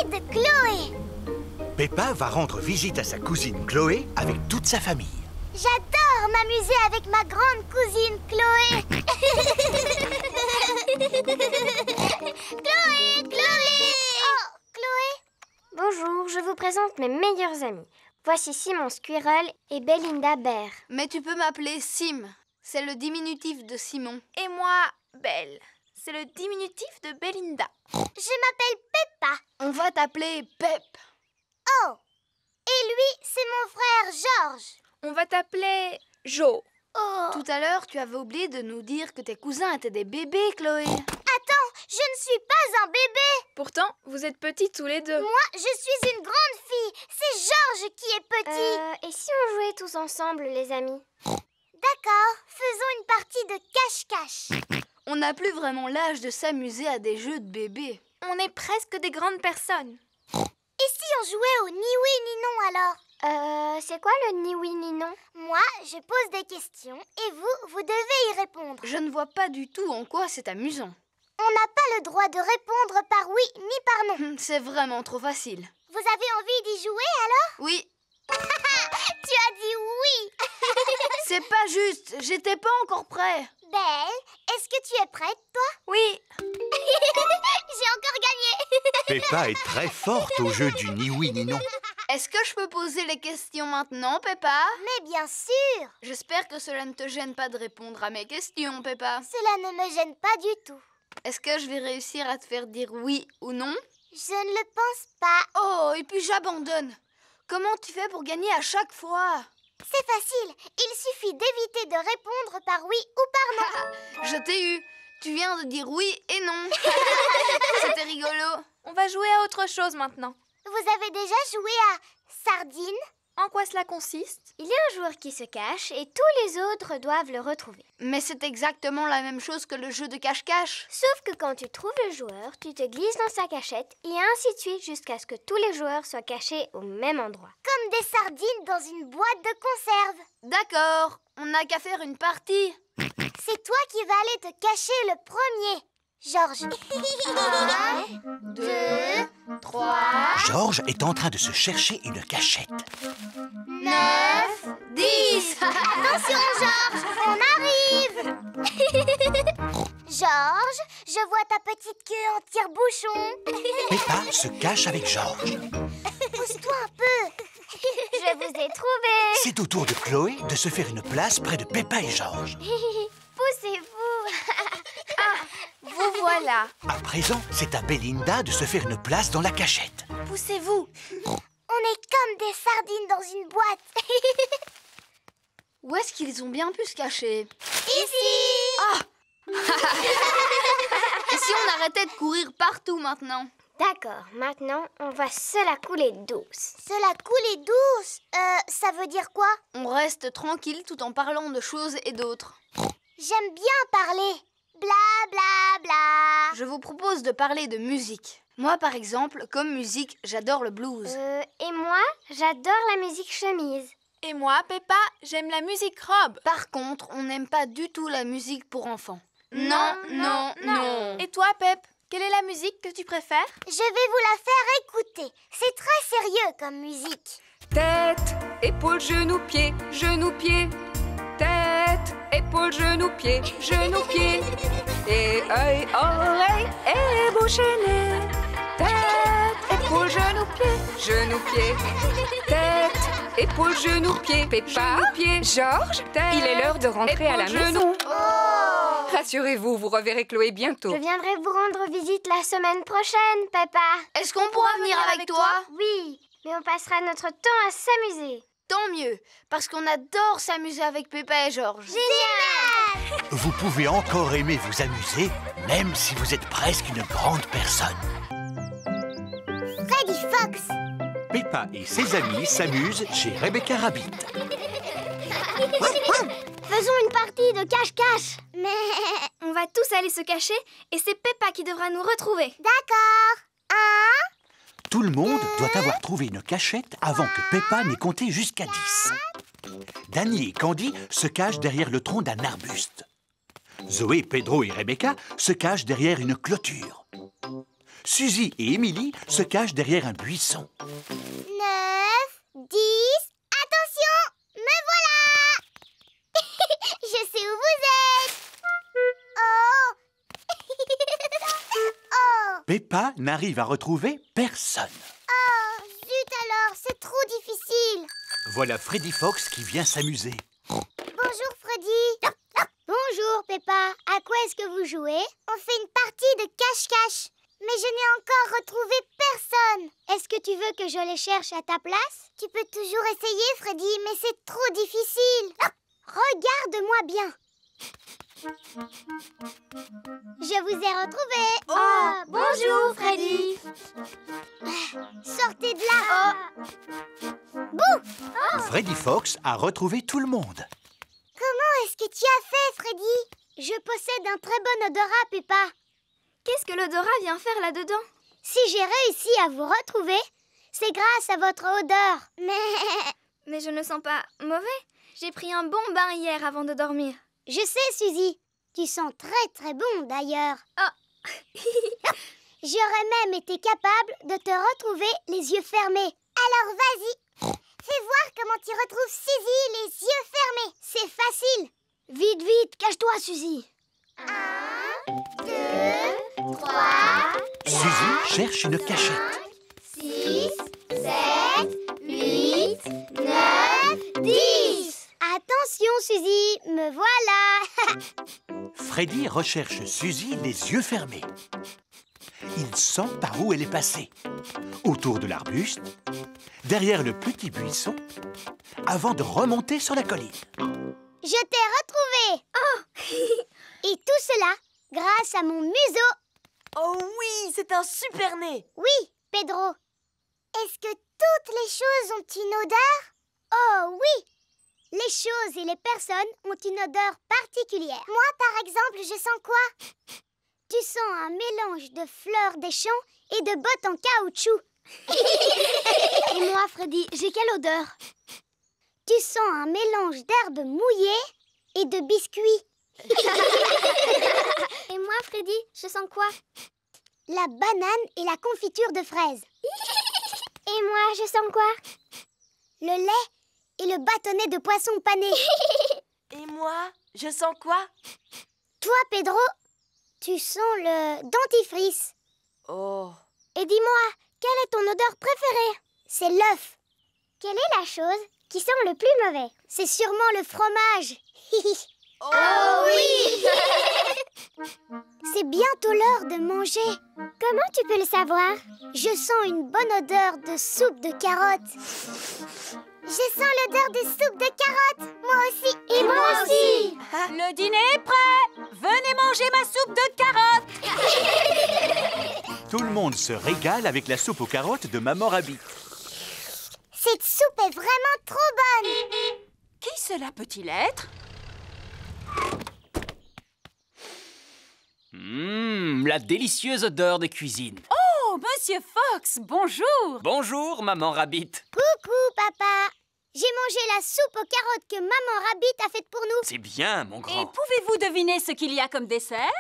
vite, Chloé! Peppa va rendre visite à sa cousine Chloé avec toute sa famille. J'adore m'amuser avec ma grande cousine Chloé. Chloé, Chloé! Oh, Chloé? Bonjour, je vous présente mes meilleurs amis. Voici Simon Squirrel et Belinda Bear. Mais tu peux m'appeler Sim. C'est le diminutif de Simon. Et moi, Belle. C'est le diminutif de Belinda. Je m'appelle Peppa. On va t'appeler Pep. Oh! Et lui, c'est mon frère Georges. On va t'appeler Jo. Oh! Tout à l'heure, tu avais oublié de nous dire que tes cousins étaient des bébés, Chloé. Attends, je ne suis pas un bébé. Pourtant, vous êtes petits tous les deux. Moi, je suis une grande fille. C'est Georges qui est petit. Et si on jouait tous ensemble, les amis? D'accord, faisons une partie de cache-cache. On n'a plus vraiment l'âge de s'amuser à des jeux de bébés. On est presque des grandes personnes. Et si on jouait au ni oui ni non alors? C'est quoi le ni oui ni non? Moi, je pose des questions et vous devez y répondre. Je ne vois pas du tout en quoi c'est amusant. On n'a pas le droit de répondre par oui ni par non. C'est vraiment trop facile. Vous avez envie d'y jouer alors? Oui. Tu as dit oui. C'est pas juste, j'étais pas encore prêt. Belle, est-ce que tu es prête, toi? Oui. J'ai encore gagné. Peppa est très forte au jeu du ni oui ni non. Est-ce que je peux poser les questions maintenant, Peppa? Mais bien sûr. J'espère que cela ne te gêne pas de répondre à mes questions, Peppa. Cela ne me gêne pas du tout. Est-ce que je vais réussir à te faire dire oui ou non? Je ne le pense pas. Oh, et puis j'abandonne. Comment tu fais pour gagner à chaque fois? C'est facile. Il suffit d'éviter de répondre par oui ou par non. Je t'ai eu. Tu viens de dire oui et non. C'était rigolo. On va jouer à autre chose maintenant. Vous avez déjà joué à Sardine? En quoi cela consiste? Il y a un joueur qui se cache et tous les autres doivent le retrouver. Mais c'est exactement la même chose que le jeu de cache-cache. Sauf que quand tu trouves le joueur, tu te glisses dans sa cachette et ainsi de suite jusqu'à ce que tous les joueurs soient cachés au même endroit. Comme des sardines dans une boîte de conserve. D'accord, on n'a qu'à faire une partie. C'est toi qui vas aller te cacher le premier. Georges. 1, 2, 3, Georges est en train de se chercher une cachette. 9, 10. Attention, Georges, on arrive. Georges, je vois ta petite queue en tire-bouchon. Peppa se cache avec Georges. Pousse-toi un peu. Je vous ai trouvé! C'est au tour de Chloé de se faire une place près de Peppa et Georges. Poussez-vous! Vous voilà. À présent, c'est à Belinda de se faire une place dans la cachette. Poussez-vous. On est comme des sardines dans une boîte. Où est-ce qu'ils ont bien pu se cacher? Ici. Et si on arrêtait de courir partout maintenant? D'accord, maintenant, on va se la couler douce. Cela coule douce. Ça veut dire quoi? On reste tranquille tout en parlant de choses et d'autres. J'aime bien parler. Bla bla bla. Je vous propose de parler de musique. Moi, par exemple, comme musique, j'adore le blues. Et moi, j'adore la musique chemise. Et moi, Peppa, j'aime la musique robe. Par contre, on n'aime pas du tout la musique pour enfants. Non, non, non. Et toi, Pep, quelle est la musique que tu préfères? Je vais vous la faire écouter. C'est très sérieux comme musique. Tête, épaules, genoux, pieds, genoux, pieds. Tête, épaules, genoux, pieds, genoux, pieds. Et œil, oreille et bouche et nez. Tête, épaules, genoux, pieds, genoux, pieds. Tête, épaules, genoux, pieds. Peppa, pieds. Georges, il est l'heure de rentrer à la maison. Rassurez-vous, vous reverrez Chloé bientôt. Je viendrai vous rendre visite la semaine prochaine, Peppa. Est-ce qu'on pourra venir avec toi? Oui, mais on passera notre temps à s'amuser. Tant mieux, parce qu'on adore s'amuser avec Peppa et Georges. Génial! Vous pouvez encore aimer vous amuser, même si vous êtes presque une grande personne. Freddy Fox. Peppa et ses amis s'amusent chez Rebecca Rabbit. Faisons une partie de cache-cache. Mais... On va tous aller se cacher et c'est Peppa qui devra nous retrouver. D'accord. 1, Tout le monde doit avoir trouvé une cachette avant que Peppa n'ait compté jusqu'à 10. Danny et Candy se cachent derrière le tronc d'un arbuste. Zoé, Pedro et Rebecca se cachent derrière une clôture. Suzy et Émilie se cachent derrière un buisson. 9, 10... Attention! Me voilà! Je sais où vous êtes! Oh! Oh! Peppa n'arrive à retrouver personne. Oh! Zut alors, c'est trop difficile! Voilà Freddy Fox qui vient s'amuser. Bonjour Freddy! Bonjour Peppa, à quoi est-ce que vous jouez? On fait une partie de cache-cache, mais je n'ai encore retrouvé personne. Est-ce que tu veux que je les cherche à ta place? Tu peux toujours essayer Freddy, mais c'est trop difficile. Regarde-moi bien. Je vous ai retrouvé. Oh, bonjour Freddy. Sortez de là. Bouh! Freddy Fox a retrouvé tout le monde. Comment est-ce que tu as fait Freddy? Je possède un très bon odorat Peppa. Qu'est-ce que l'odorat vient faire là-dedans? Si j'ai réussi à vous retrouver, c'est grâce à votre odeur. Mais je ne sens pas mauvais. J'ai pris un bon bain hier avant de dormir. Je sais, Suzy. Tu sens très très bon d'ailleurs. Oh. J'aurais même été capable de te retrouver les yeux fermés. Alors vas-y, fais voir comment tu retrouves Suzy les yeux fermés. C'est facile. Vite, vite, cache-toi Suzy. 1, 2, 3, Suzy cherche une cachette. 6, 7, 8, 9, 10. Attention Suzy, me voilà. Freddy recherche Suzy les yeux fermés. Il sent par où elle est passée. Autour de l'arbuste, derrière le petit buisson, avant de remonter sur la colline. Je t'ai retrouvé. Oh. Et tout cela grâce à mon museau. Oh oui, c'est un super nez. Oui, Pedro. Est-ce que toutes les choses ont une odeur? Oh oui. Les choses et les personnes ont une odeur particulière. Moi, par exemple, je sens quoi? Tu sens un mélange de fleurs des champs et de bottes en caoutchouc. Et moi Freddy, j'ai quelle odeur? Tu sens un mélange d'herbes mouillées et de biscuits. Et moi Freddy, je sens quoi? La banane et la confiture de fraises. Et moi, je sens quoi? Le lait et le bâtonnet de poisson pané. Et moi, je sens quoi? Toi, Pedro, tu sens le dentifrice. Oh. Et dis-moi, quelle est ton odeur préférée? C'est l'œuf. Quelle est la chose qui sent le plus mauvais? C'est sûrement le fromage. Oh oui. C'est bientôt l'heure de manger. Comment tu peux le savoir? Je sens une bonne odeur de soupe de carottes. Je sens l'odeur de soupe de carottes. Moi aussi. Et moi aussi. Le dîner est prêt. Venez manger ma soupe de carottes. Tout le monde se régale avec la soupe aux carottes de Maman Rabbit. Cette soupe est vraiment trop bonne. Qui cela peut-il être? La délicieuse odeur de cuisine. Oh, Monsieur Fox, bonjour. Bonjour, Maman Rabbit. Coucou, papa. J'ai mangé la soupe aux carottes que Maman Rabbit a faite pour nous. C'est bien, mon Et grand. pouvez-vous deviner ce qu'il y a comme dessert?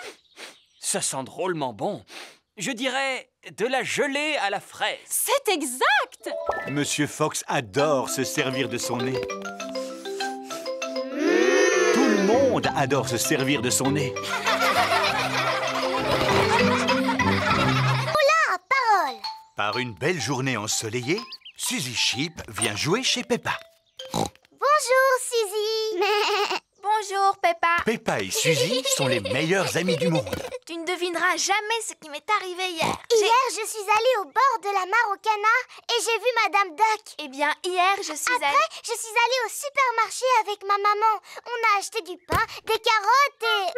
Ça sent drôlement bon. Je dirais de la gelée à la fraise. C'est exact. Monsieur Fox adore se servir de son nez. Tout le monde adore se servir de son nez. Ah, parole. Par une belle journée ensoleillée, Suzy Sheep vient jouer chez Peppa. Bonjour, Suzy. Bonjour, Peppa. Peppa et Suzy sont les meilleures amies du monde. Tu ne devineras jamais ce qui m'est arrivé hier. Hier, je suis allée au bord de la mare aux canards et j'ai vu Madame Duck. Eh bien, hier, je suis allée... Après, je suis allée au supermarché avec ma maman. On a acheté du pain, des carottes et...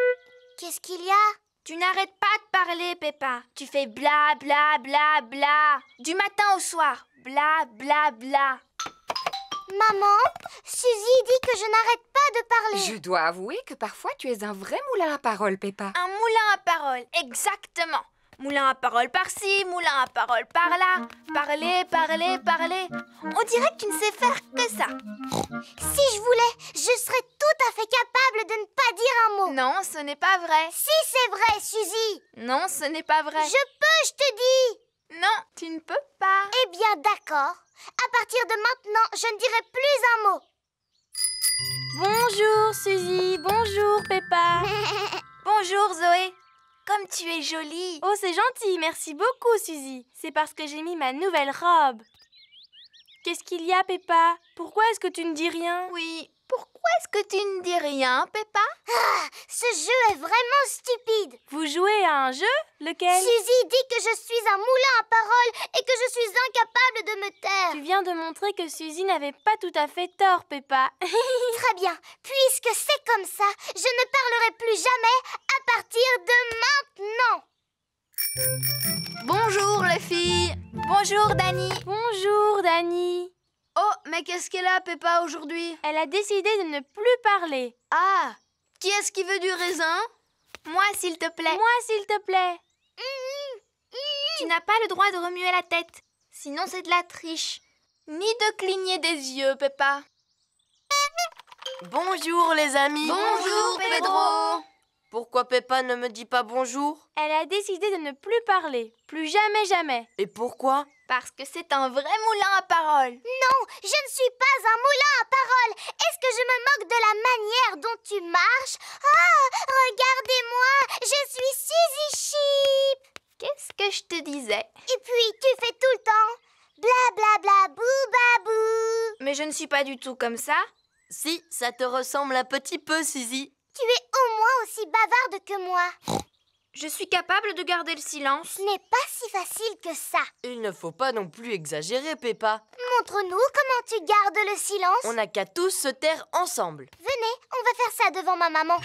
Qu'est-ce qu'il y a? Tu n'arrêtes pas de parler, Peppa. Tu fais bla bla bla bla. Du matin au soir. Bla bla bla. Maman, Suzy dit que je n'arrête pas de parler. Je dois avouer que parfois tu es un vrai moulin à paroles, Peppa. Un moulin à paroles, exactement. Moulin à parole par-ci, moulin à parole par-là. Parler, parler, parler. On dirait que tu ne sais faire que ça. Si je voulais, je serais tout à fait capable de ne pas dire un mot. Non, ce n'est pas vrai. Si c'est vrai, Suzy. Non, ce n'est pas vrai. Je peux, je te dis. Non, tu ne peux pas. Eh bien, d'accord. À partir de maintenant, je ne dirai plus un mot. Bonjour Suzy, bonjour Peppa. Bonjour Zoé. Comme tu es jolie. Oh, c'est gentil, merci beaucoup Suzy. C'est parce que j'ai mis ma nouvelle robe. Qu'est-ce qu'il y a, Peppa? Pourquoi est-ce que tu ne dis rien? Oui, pourquoi est-ce que tu ne dis rien, Peppa? Ah, ce jeu est vraiment stupide. Vous jouez à un jeu? Lequel? Suzy dit que je suis un moulin à paroles et que je suis incapable de me taire. Tu viens de montrer que Suzy n'avait pas tout à fait tort, Peppa. Très bien. Puisque c'est comme ça, je ne parlerai plus jamais à partir de maintenant. Bonjour les filles. Bonjour Dani. Bonjour Dani. Oh, mais qu'est-ce qu'elle a, Peppa, aujourd'hui? Elle a décidé de ne plus parler. Ah, qui est-ce qui veut du raisin? Moi, s'il te plaît. Moi, s'il te plaît. Tu n'as pas le droit de remuer la tête. Sinon, c'est de la triche. Ni de cligner des yeux, Peppa. Bonjour les amis. Bonjour, Pedro. Pourquoi Peppa ne me dit pas bonjour? Elle a décidé de ne plus parler. Plus jamais, jamais. Et pourquoi? Parce que c'est un vrai moulin à parole. Non, je ne suis pas un moulin à paroles. Est-ce que je me moque de la manière dont tu marches? Ah, regardez-moi, je suis Suzy Sheep. Qu'est-ce que je te disais? Et puis, tu fais tout le temps bla bla bla bou babou. Mais je ne suis pas du tout comme ça. Si, ça te ressemble un petit peu, Suzy. Tu es au moins aussi bavarde que moi. Je suis capable de garder le silence. Ce n'est pas si facile que ça. Il ne faut pas non plus exagérer, Peppa. Montre-nous comment tu gardes le silence. On n'a qu'à tous se taire ensemble. Venez, on va faire ça devant ma maman.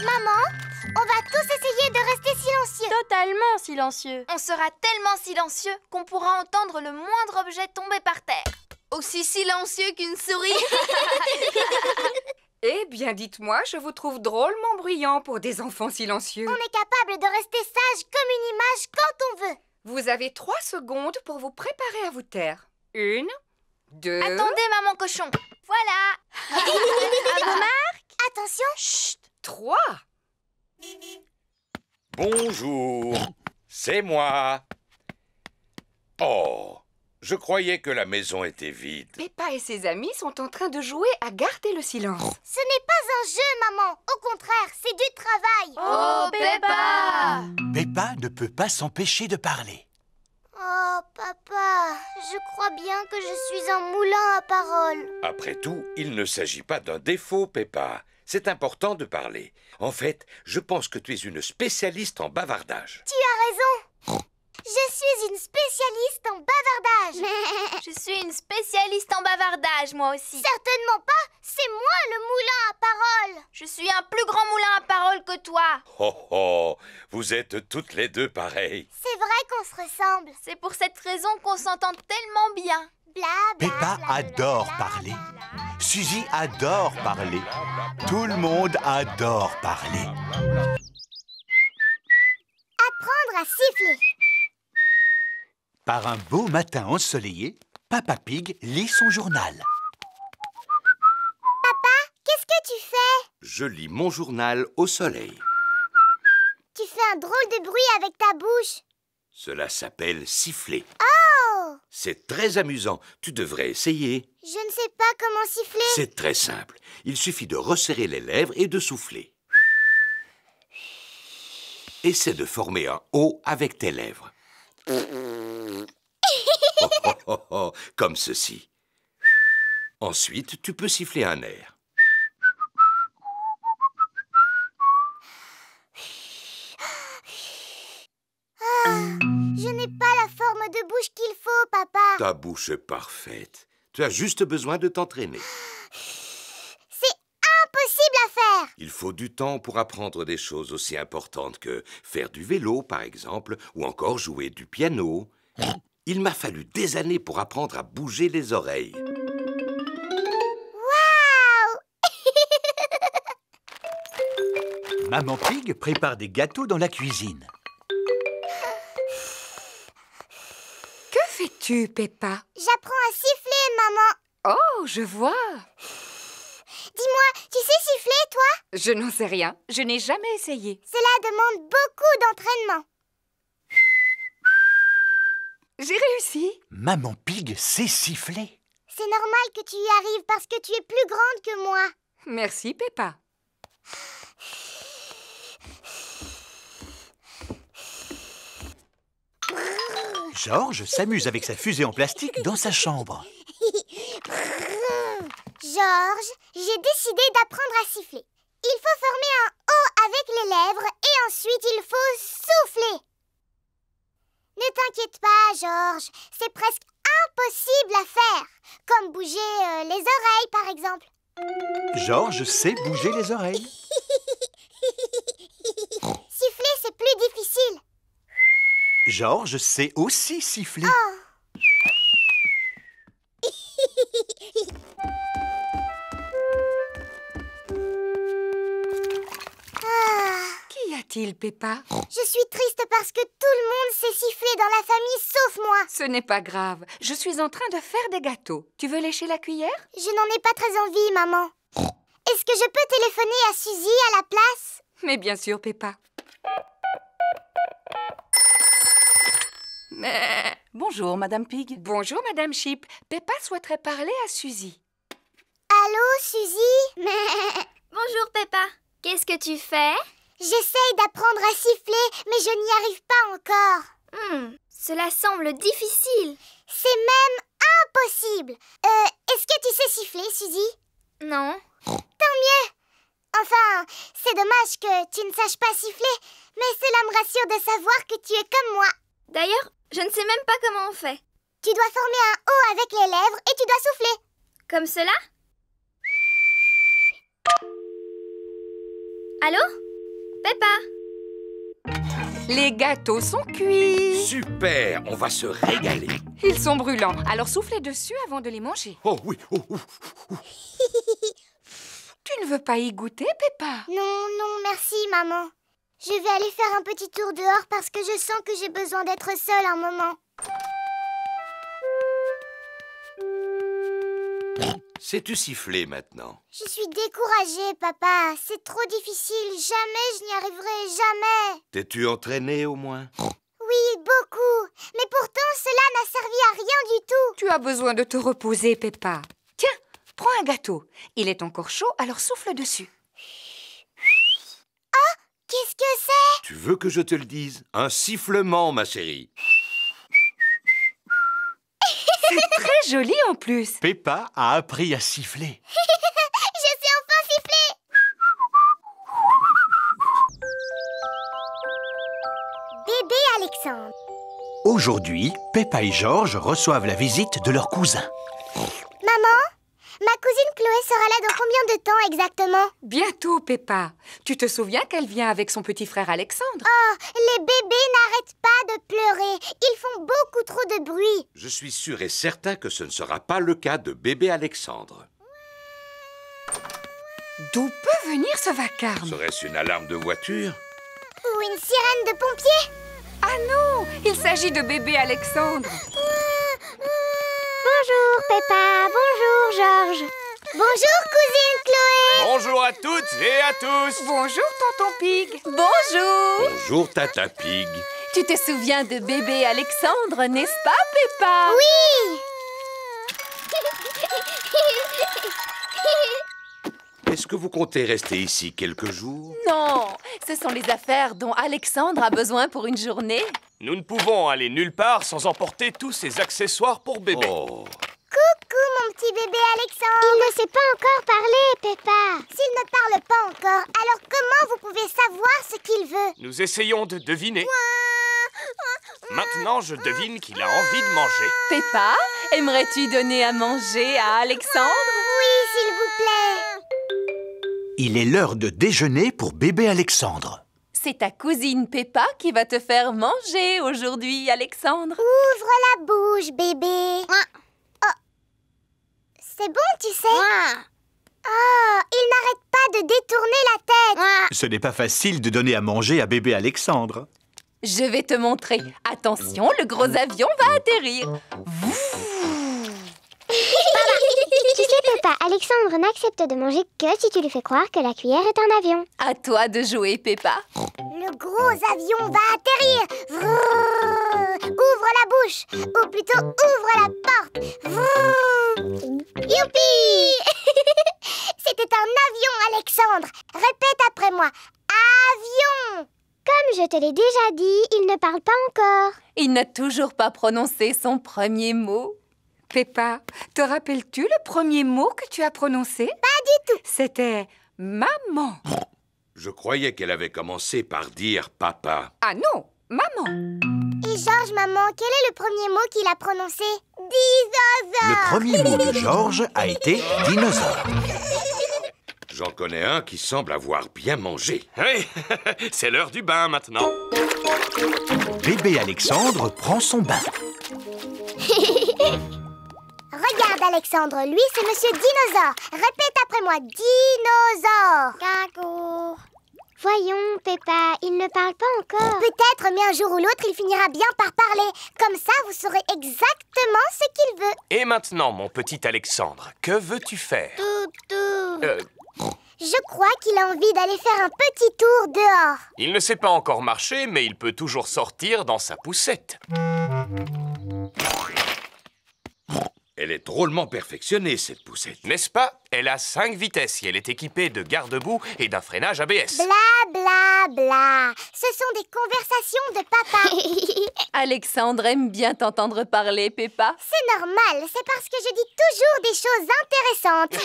Maman, on va tous essayer de rester silencieux. Totalement silencieux. On sera tellement silencieux qu'on pourra entendre le moindre objet tomber par terre. Aussi silencieux qu'une souris. Eh bien, dites-moi, je vous trouve drôlement bruyant pour des enfants silencieux. On est capable de rester sage comme une image quand on veut. Vous avez 3 secondes pour vous préparer à vous taire. 1, 2... Attendez, maman cochon. Voilà. À vos marques. Attention. Chut, 3. Bonjour, c'est moi. Oh, je croyais que la maison était vide. Peppa et ses amis sont en train de jouer à garder le silence. Ce n'est pas un jeu, maman. Au contraire, c'est du travail. Oh, Peppa. Peppa ne peut pas s'empêcher de parler. Oh, papa, je crois bien que je suis un moulin à paroles. Après tout, il ne s'agit pas d'un défaut, Peppa. C'est important de parler. En fait, je pense que tu es une spécialiste en bavardage. Tu as raison. Je suis une spécialiste en bavardage. Je suis une spécialiste en bavardage, moi aussi. Certainement pas. C'est moi le moulin à paroles. Je suis un plus grand moulin à parole que toi. Oh oh, vous êtes toutes les deux pareilles. C'est vrai qu'on se ressemble. C'est pour cette raison qu'on s'entend tellement bien. Bla, bla, Peppa bla, adore bla, parler. bla, bla. Suzy adore parler. Tout le monde adore parler. Apprendre à siffler. Par un beau matin ensoleillé, Papa Pig lit son journal. Qu'est-ce que tu fais? Je lis mon journal au soleil. Tu fais un drôle de bruit avec ta bouche. Cela s'appelle siffler. Oh! C'est très amusant. Tu devrais essayer. Je ne sais pas comment siffler. C'est très simple. Il suffit de resserrer les lèvres et de souffler. Essaie de former un O avec tes lèvres. Oh, oh, oh, oh, comme ceci. Ensuite, tu peux siffler un air. Je n'ai pas la forme de bouche qu'il faut, papa. Ta bouche est parfaite. Tu as juste besoin de t'entraîner. C'est impossible à faire. Il faut du temps pour apprendre des choses aussi importantes que faire du vélo, par exemple, ou encore jouer du piano. Il m'a fallu des années pour apprendre à bouger les oreilles. Waouh! Maman Pig prépare des gâteaux dans la cuisine. Que fais-tu, Peppa? J'apprends à siffler, maman. Oh, je vois. Dis-moi, tu sais siffler, toi? Je n'en sais rien. Je n'ai jamais essayé. Cela demande beaucoup d'entraînement. J'ai réussi. Maman Pig sait siffler. C'est normal que tu y arrives parce que tu es plus grande que moi. Merci, Peppa. Georges s'amuse avec sa fusée en plastique dans sa chambre. Georges, j'ai décidé d'apprendre à siffler. Il faut former un O avec les lèvres et ensuite il faut souffler. Ne t'inquiète pas, Georges, c'est presque impossible à faire. Comme bouger les oreilles, par exemple. Georges sait bouger les oreilles. Siffler, c'est plus difficile. Georges sait aussi siffler. Qu'y a-t-il, Peppa? Je suis triste parce que tout le monde sait siffler dans la famille sauf moi. Ce n'est pas grave. Je suis en train de faire des gâteaux. Tu veux lécher la cuillère? Je n'en ai pas très envie, maman. Est-ce que je peux téléphoner à Suzy à la place? Mais bien sûr, Peppa. Bonjour, Madame Pig. Bonjour, Madame Sheep. Peppa souhaiterait parler à Suzy. Allô, Suzy? Bonjour, Peppa. Qu'est-ce que tu fais? J'essaye d'apprendre à siffler, mais je n'y arrive pas encore. Cela semble difficile. C'est même impossible. Est-ce que tu sais siffler, Suzy? Non. Tant mieux. Enfin, c'est dommage que tu ne saches pas siffler, mais cela me rassure de savoir que tu es comme moi. D'ailleurs, je ne sais même pas comment on fait. Tu dois former un O avec les lèvres et tu dois souffler. Comme cela? Allô? Peppa? Les gâteaux sont cuits. Super, on va se régaler. Ils sont brûlants, alors soufflez dessus avant de les manger. Oh oui, Tu ne veux pas y goûter, Peppa? Non, merci, maman. Je vais aller faire un petit tour dehors parce que je sens que j'ai besoin d'être seule un moment. Sais-tu siffler maintenant? Je suis découragée, papa. C'est trop difficile. Jamais je n'y arriverai, jamais. T'es-tu entraîné au moins? Oui, beaucoup. Mais pourtant, cela n'a servi à rien du tout. Tu as besoin de te reposer, Peppa. Tiens, prends un gâteau. Il est encore chaud, alors souffle dessus. Oh, qu'est-ce que c'est? Tu veux que je te le dise? Un sifflement, ma chérie. C'est très joli en plus. Peppa a appris à siffler. Je sais enfin siffler. Bébé Alexandre. Aujourd'hui, Peppa et Georges reçoivent la visite de leur cousin. Maman, ma cousine Chloé sera là dans combien de temps exactement? Bientôt, Peppa. Tu te souviens qu'elle vient avec son petit frère Alexandre? Oh, les bébés n'arrêtent pas de pleurer. Ils font beaucoup trop de bruit. Je suis sûr et certain que ce ne sera pas le cas de bébé Alexandre. D'où peut venir ce vacarme? Serait-ce une alarme de voiture? Ou une sirène de pompier? Ah non, il s'agit de bébé Alexandre. Bonjour, Peppa. Bonjour, Georges. Bonjour, cousine Chloé. Bonjour à toutes et à tous. Bonjour, tonton Pig. Bonjour. Bonjour, Tata Pig. Tu te souviens de bébé Alexandre, n'est-ce pas, Peppa? Oui. Est-ce que vous comptez rester ici quelques jours? Non, ce sont les affaires dont Alexandre a besoin pour une journée. Nous ne pouvons aller nulle part sans emporter tous ces accessoires pour bébé. Oh, Coucou, mon petit bébé Alexandre. Il ne sait pas encore parler, Peppa. S'il ne parle pas encore, alors comment vous pouvez savoir ce qu'il veut? Nous essayons de deviner. Maintenant, je devine qu'il a envie de manger. Peppa, aimerais-tu donner à manger à Alexandre? Oui, s'il vous plaît. Il est l'heure de déjeuner pour bébé Alexandre. C'est ta cousine Peppa qui va te faire manger aujourd'hui, Alexandre. Ouvre la bouche, bébé. Oh. C'est bon, tu sais. Oh, il n'arrête pas de détourner la tête. Ce n'est pas facile de donner à manger à bébé Alexandre. Je vais te montrer. Attention, le gros avion va atterrir. Tu sais, Peppa, Alexandre n'accepte de manger que si tu lui fais croire que la cuillère est un avion. À toi de jouer, Peppa. Le gros avion va atterrir. Vrrr. Ouvre la bouche, ou plutôt ouvre la porte. Vrrr. Youpi. C'était un avion, Alexandre. Répète après moi. Avion. Comme je te l'ai déjà dit, il ne parle pas encore. Il n'a toujours pas prononcé son premier mot. Peppa, te rappelles-tu le premier mot que tu as prononcé? Pas du tout. C'était maman. Je croyais qu'elle avait commencé par dire papa. Ah non, maman. Et Georges, maman, quel est le premier mot qu'il a prononcé? Dinosaure. Le premier mot de Georges a été dinosaure. J'en connais un qui semble avoir bien mangé. Hey, c'est l'heure du bain maintenant. Bébé Alexandre prend son bain. Regarde, Alexandre, lui, c'est Monsieur Dinosaure. Répète après moi, dinosaure. Caco. Voyons, Peppa, il ne parle pas encore. Peut-être, mais un jour ou l'autre, il finira bien par parler. Comme ça, vous saurez exactement ce qu'il veut. Et maintenant, mon petit Alexandre, que veux-tu faire? Je crois qu'il a envie d'aller faire un petit tour dehors. Il ne sait pas encore marcher, mais il peut toujours sortir dans sa poussette. Elle est drôlement perfectionnée, cette poussette. N'est-ce pas? Elle a 5 vitesses et elle est équipée de garde-boue et d'un freinage ABS. Bla bla bla. Ce sont des conversations de papa. Alexandre aime bien t'entendre parler, Peppa. C'est normal, c'est parce que je dis toujours des choses intéressantes.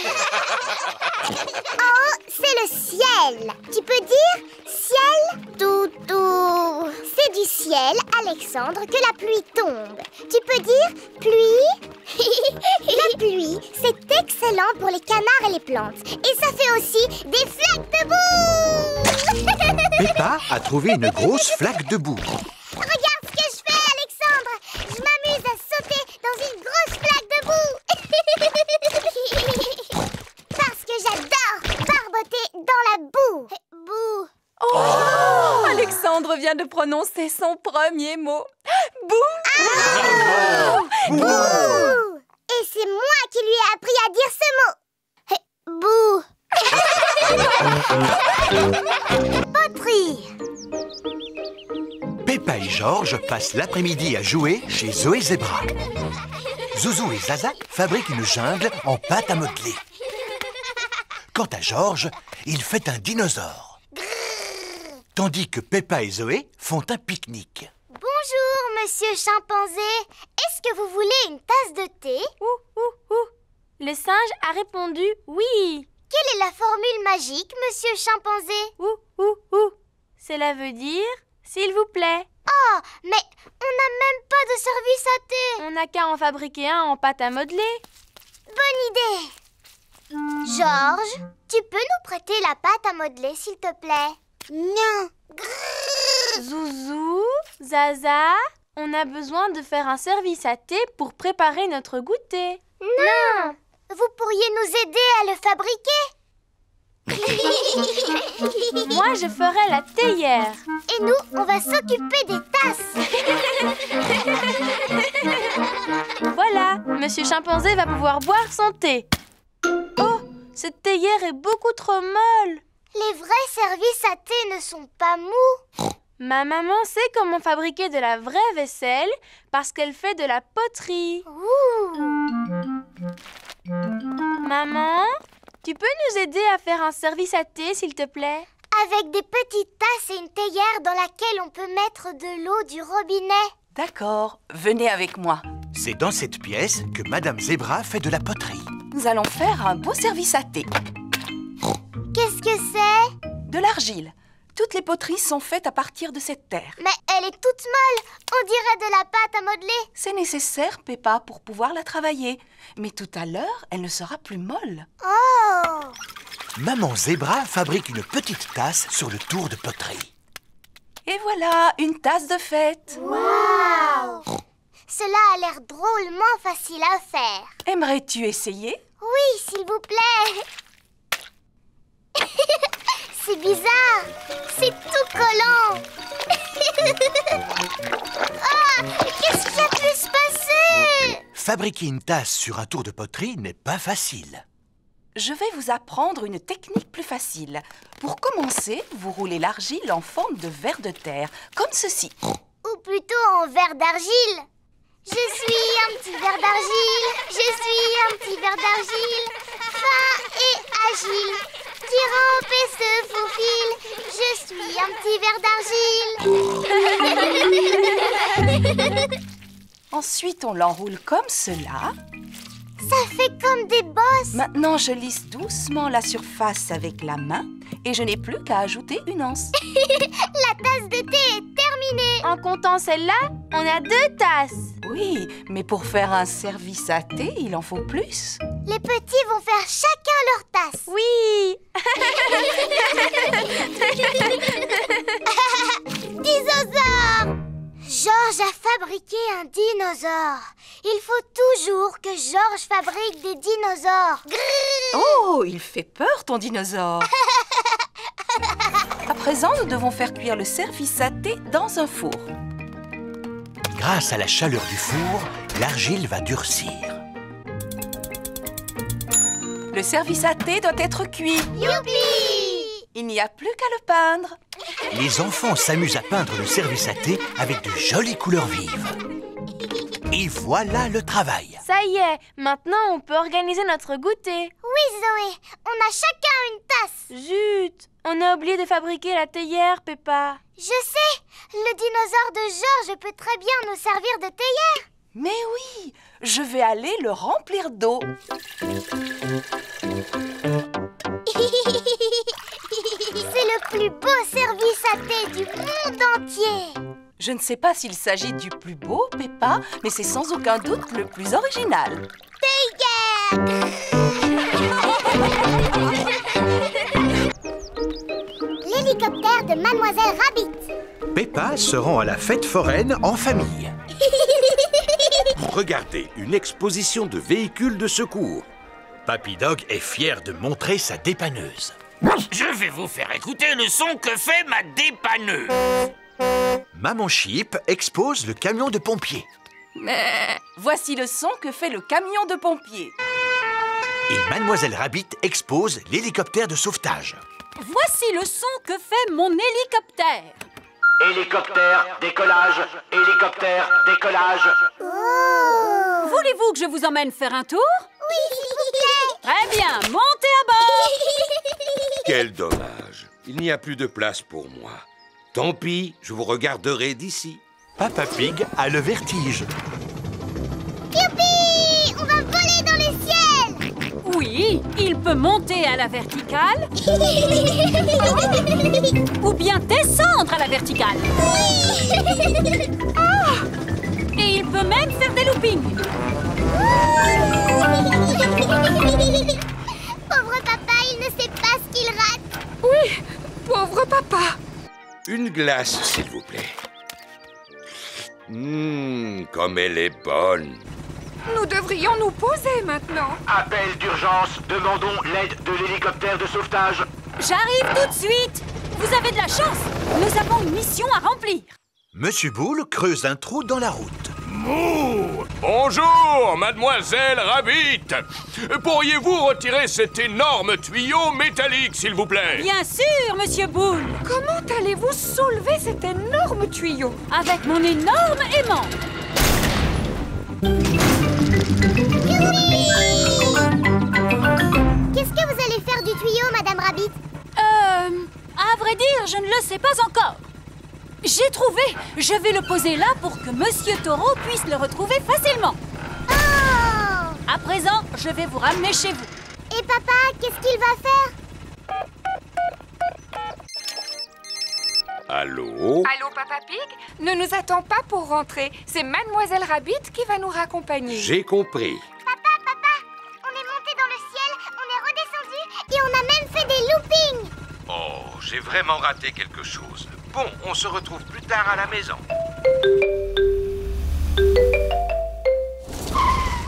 En haut, c'est le ciel. Tu peux dire ciel? Toutou. C'est du ciel, Alexandre, que la pluie tombe. Tu peux dire pluie? La pluie, c'est excellent pour les canards et les plantes. Et ça fait aussi des flaques de boue. Peppa a trouvé une grosse flaque de boue. Regarde ce que je fais, Alexandre. Je m'amuse à sauter dans une grosse flaque de boue. Parce que j'adore barboter dans la boue. Boue. Oh, Alexandre vient de prononcer son premier mot. Bouh! Bouh! Et c'est moi qui lui ai appris à dire ce mot. Bouh! Poterie. Peppa et Georges passent l'après-midi à jouer chez Zoé Zebra. Zouzou et Zaza fabriquent une jungle en pâte à modeler. Quant à Georges, il fait un dinosaure. Tandis que Peppa et Zoé font un pique-nique. Bonjour, monsieur chimpanzé. Est-ce que vous voulez une tasse de thé? Le singe a répondu oui. Quelle est la formule magique, monsieur chimpanzé? Cela veut dire s'il vous plaît. Oh, mais on n'a même pas de service à thé. On n'a qu'à en fabriquer un en pâte à modeler. Bonne idée. Georges, tu peux nous prêter la pâte à modeler, s'il te plaît? Non. Zouzou, Zaza, on a besoin de faire un service à thé pour préparer notre goûter. Non. Vous pourriez nous aider à le fabriquer? Moi, je ferai la théière. Et nous, on va s'occuper des tasses. Voilà, Monsieur Chimpanzé va pouvoir boire son thé. Oh, cette théière est beaucoup trop molle. Les vrais services à thé ne sont pas mous. Ma maman sait comment fabriquer de la vraie vaisselle parce qu'elle fait de la poterie. Maman, tu peux nous aider à faire un service à thé, s'il te plaît? Avec des petites tasses et une théière dans laquelle on peut mettre de l'eau du robinet. D'accord, venez avec moi. C'est dans cette pièce que Madame Zebra fait de la poterie. Nous allons faire un beau service à thé. Qu'est-ce que c'est? De l'argile. Toutes les poteries sont faites à partir de cette terre. Mais elle est toute molle. On dirait de la pâte à modeler. C'est nécessaire, Peppa, pour pouvoir la travailler. Mais tout à l'heure, elle ne sera plus molle. Oh! Maman Zebra fabrique une petite tasse sur le tour de poterie. Et voilà, une tasse de fête. Waouh! Cela a l'air drôlement facile à faire. Aimerais-tu essayer? Oui, s'il vous plaît. C'est bizarre. C'est tout collant. Ah, qu'est-ce qui a pu se passer? Fabriquer une tasse sur un tour de poterie n'est pas facile. Je vais vous apprendre une technique plus facile. Pour commencer, vous roulez l'argile en forme de ver de terre, comme ceci. Ou plutôt en verre d'argile. Je suis un petit verre d'argile. Je suis un petit verre d'argile. Fin et agile. Qui rampe et se faufile. Je suis un petit verre d'argile. Ensuite, on l'enroule comme cela. Ça fait comme des bosses. Maintenant, je lisse doucement la surface avec la main et je n'ai plus qu'à ajouter une anse. La tasse de thé est terminée. En comptant celle-là, on a 2 tasses. Oui, mais pour faire un service à thé, il en faut plus. Les petits vont faire chacun leur tasse. Oui. Dinosaure! Georges a fabriqué un dinosaure. Il faut toujours que Georges fabrique des dinosaures. Grrr! Oh, il fait peur ton dinosaure. À présent, nous devons faire cuire le service à thé dans un four. Grâce à la chaleur du four, l'argile va durcir. Le service à thé doit être cuit. Youpi! Il n'y a plus qu'à le peindre. Les enfants s'amusent à peindre le service à thé avec de jolies couleurs vives. Et voilà le travail. Ça y est, maintenant on peut organiser notre goûter. Oui, Zoé, on a chacun une tasse. Zut, on a oublié de fabriquer la théière, Peppa. Je sais, le dinosaure de Georges peut très bien nous servir de théière. Mais oui, je vais aller le remplir d'eau. C'est le plus beau service à thé du monde entier. Je ne sais pas s'il s'agit du plus beau, Peppa, mais c'est sans aucun doute le plus original. Théière! L'hélicoptère de Mademoiselle Rabbit. Peppa se rend à la fête foraine en famille. Regardez, une exposition de véhicules de secours. Papy Dog est fier de montrer sa dépanneuse. Je vais vous faire écouter le son que fait ma dépanneuse. Maman Chip expose le camion de pompiers. Voici le son que fait le camion de pompiers. Et Mademoiselle Rabbit expose l'hélicoptère de sauvetage. Voici le son que fait mon hélicoptère. Hélicoptère, décollage, hélicoptère, décollage. Oh! Voulez-vous que je vous emmène faire un tour? Oui, s'il vous plaît. Très bien, montez à bord. Quel dommage. Il n'y a plus de place pour moi. Tant pis, je vous regarderai d'ici. Papa Pig a le vertige. Youpi! On va voler dans le ciel. Oui, il peut monter à la verticale ou bien descendre à la verticale. Oui! Oh! Et il peut même faire des loopings. Pauvre papa, il ne sait pas ce qu'il rate. Oui, pauvre papa. Une glace, s'il vous plaît. Comme elle est bonne. Nous devrions nous poser maintenant. Appel d'urgence, demandons l'aide de l'hélicoptère de sauvetage. J'arrive tout de suite. Vous avez de la chance. Nous avons une mission à remplir. Monsieur Boule creuse un trou dans la route. Mouh! Bonjour, Mademoiselle Rabbit. Pourriez-vous retirer cet énorme tuyau métallique, s'il vous plaît? Bien sûr, Monsieur Boule. Comment allez-vous soulever cet énorme tuyau? Avec mon énorme aimant. Qu'est-ce que vous allez faire du tuyau, Madame Rabbit? À vrai dire, je ne le sais pas encore. J'ai trouvé. Je vais le poser là pour que Monsieur Taureau puisse le retrouver facilement. Oh! À présent, je vais vous ramener chez vous. Et papa, qu'est-ce qu'il va faire? Allô? Allô, Papa Pig? Ne nous attends pas pour rentrer. C'est Mademoiselle Rabbit qui va nous raccompagner. J'ai compris. Papa, on est monté dans le ciel, on est redescendu et on a même fait des loopings. Oh, j'ai vraiment raté quelque chose. Bon, on se retrouve plus tard à la maison.